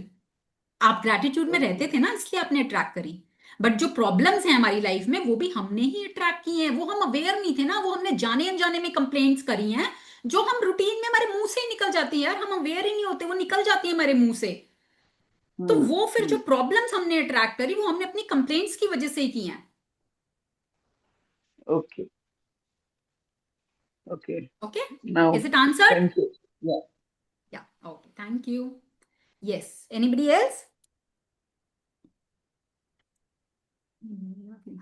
आप ग्रैटिट्यूड में ओके, रहते थे ना, इसलिए आपने अट्रैक्ट करी। बट जो प्रॉब्लम्स हैं हमारी लाइफ में, वो भी हमने ही अट्रैक्ट की हैं, वो हम अवेयर नहीं थे ना, वो हमने जाने अनजाने में कंप्लेंट्स करी हैं, जो हम रूटीन में हमारे मुंह से ही निकल जाती है यार, हम अवेयर ही नहीं होते, वो निकल जाती है हमारे मुंह से। तो वो फिर जो प्रॉब्लम्स हमने अट्रैक्ट करी, वो हमने अपनी कंप्लेंट्स की वजह से ही की हैं। Okay, okay. Okay, now, is it answered? Thank you. Thank you. Yes, anybody else?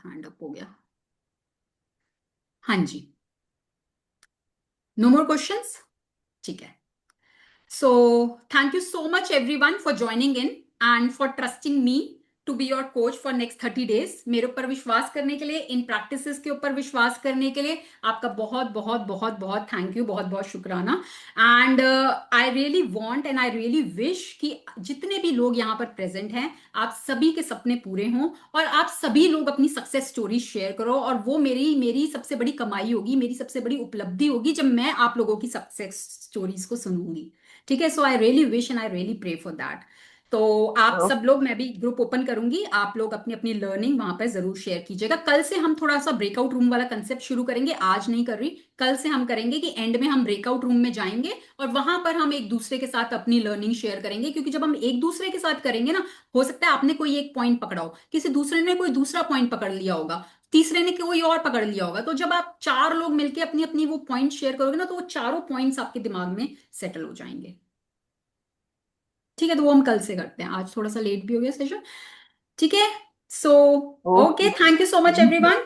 Hand up हो गया। हाँ जी, नो मोर क्वेश्चंस? ठीक है। So, thank you so much everyone for joining in and for trusting me to be your coach for next 30 days. मेरे ऊपर विश्वास करने के लिए, इन प्रैक्टिसेस के ऊपर विश्वास करने के लिए आपका बहुत बहुत बहुत बहुत थैंक यू, बहुत बहुत शुक्राना। And I really want and I really wish कि जितने भी लोग यहाँ पर प्रेजेंट हैं, आप सभी के सपने पूरे हों और आप सभी लोग अपनी सक्सेस स्टोरी शेयर करो। और वो मेरी सबसे बड़ी कमाई होगी, मेरी सबसे बड़ी उपलब्धि होगी जब मैं आप लोगों की सक्सेस स्टोरीज को सुनूंगी। ठीक है, so I really wish and I really pray for that. तो आप सब लोग, मैं भी ग्रुप ओपन करूंगी, आप लोग अपनी अपनी लर्निंग वहां पर जरूर शेयर कीजिएगा। कल से हम थोड़ा सा ब्रेकआउट रूम वाला कंसेप्ट शुरू करेंगे, आज नहीं कर रही, कल से हम करेंगे कि एंड में हम ब्रेकआउट रूम में जाएंगे और वहां पर हम एक दूसरे के साथ अपनी लर्निंग शेयर करेंगे। क्योंकि जब हम एक दूसरे के साथ करेंगे ना, हो सकता है आपने कोई एक पॉइंट पकड़ा हो, किसी दूसरे ने कोई दूसरा पॉइंट पकड़ लिया होगा, तीसरे ने कोई और पकड़ लिया होगा। तो जब आप चार लोग मिलकर अपनी अपनी वो पॉइंट शेयर करोगे ना, तो वो चारों पॉइंट्स आपके दिमाग में सेटल हो जाएंगे। ठीक है, तो वो हम कल से करते हैं, आज थोड़ा सा लेट भी हो गया सेशन। ठीक है, so okay, thank you so much everyone,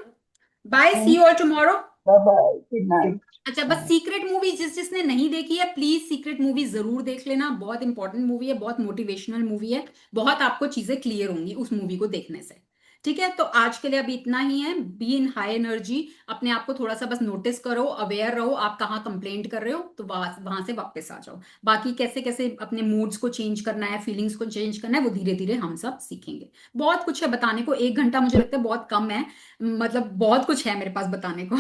bye, see you all tomorrow, bye bye, good night. अच्छा, बस सीक्रेट मूवी जिसने नहीं देखी है, प्लीज सीक्रेट मूवी जरूर देख लेना, बहुत इंपॉर्टेंट मूवी है, बहुत मोटिवेशनल मूवी है, बहुत आपको चीजें क्लियर होंगी उस मूवी को देखने से। ठीक है, तो आज के लिए अभी इतना ही है। बी इन हाई एनर्जी, अपने आप को थोड़ा सा बस नोटिस करो, अवेयर रहो, आप कहाँ कंप्लेंट कर रहे हो, तो वहां से वापस आ जाओ। बाकी कैसे कैसे अपने मूड्स को चेंज करना है, फीलिंग्स को चेंज करना है, वो धीरे धीरे हम सब सीखेंगे। बहुत कुछ है बताने को, 1 घंटा मुझे लगता है बहुत कम है, मतलब बहुत कुछ है मेरे पास बताने को।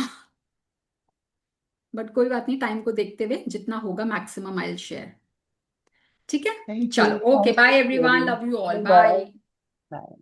बट कोई बात नहीं, टाइम को देखते हुए जितना होगा मैक्सिमम आई विल शेयर। ठीक है, थैंक यू, चलो, okay, thanks for bye everyone, sharing, love you all, bye bye. Bye.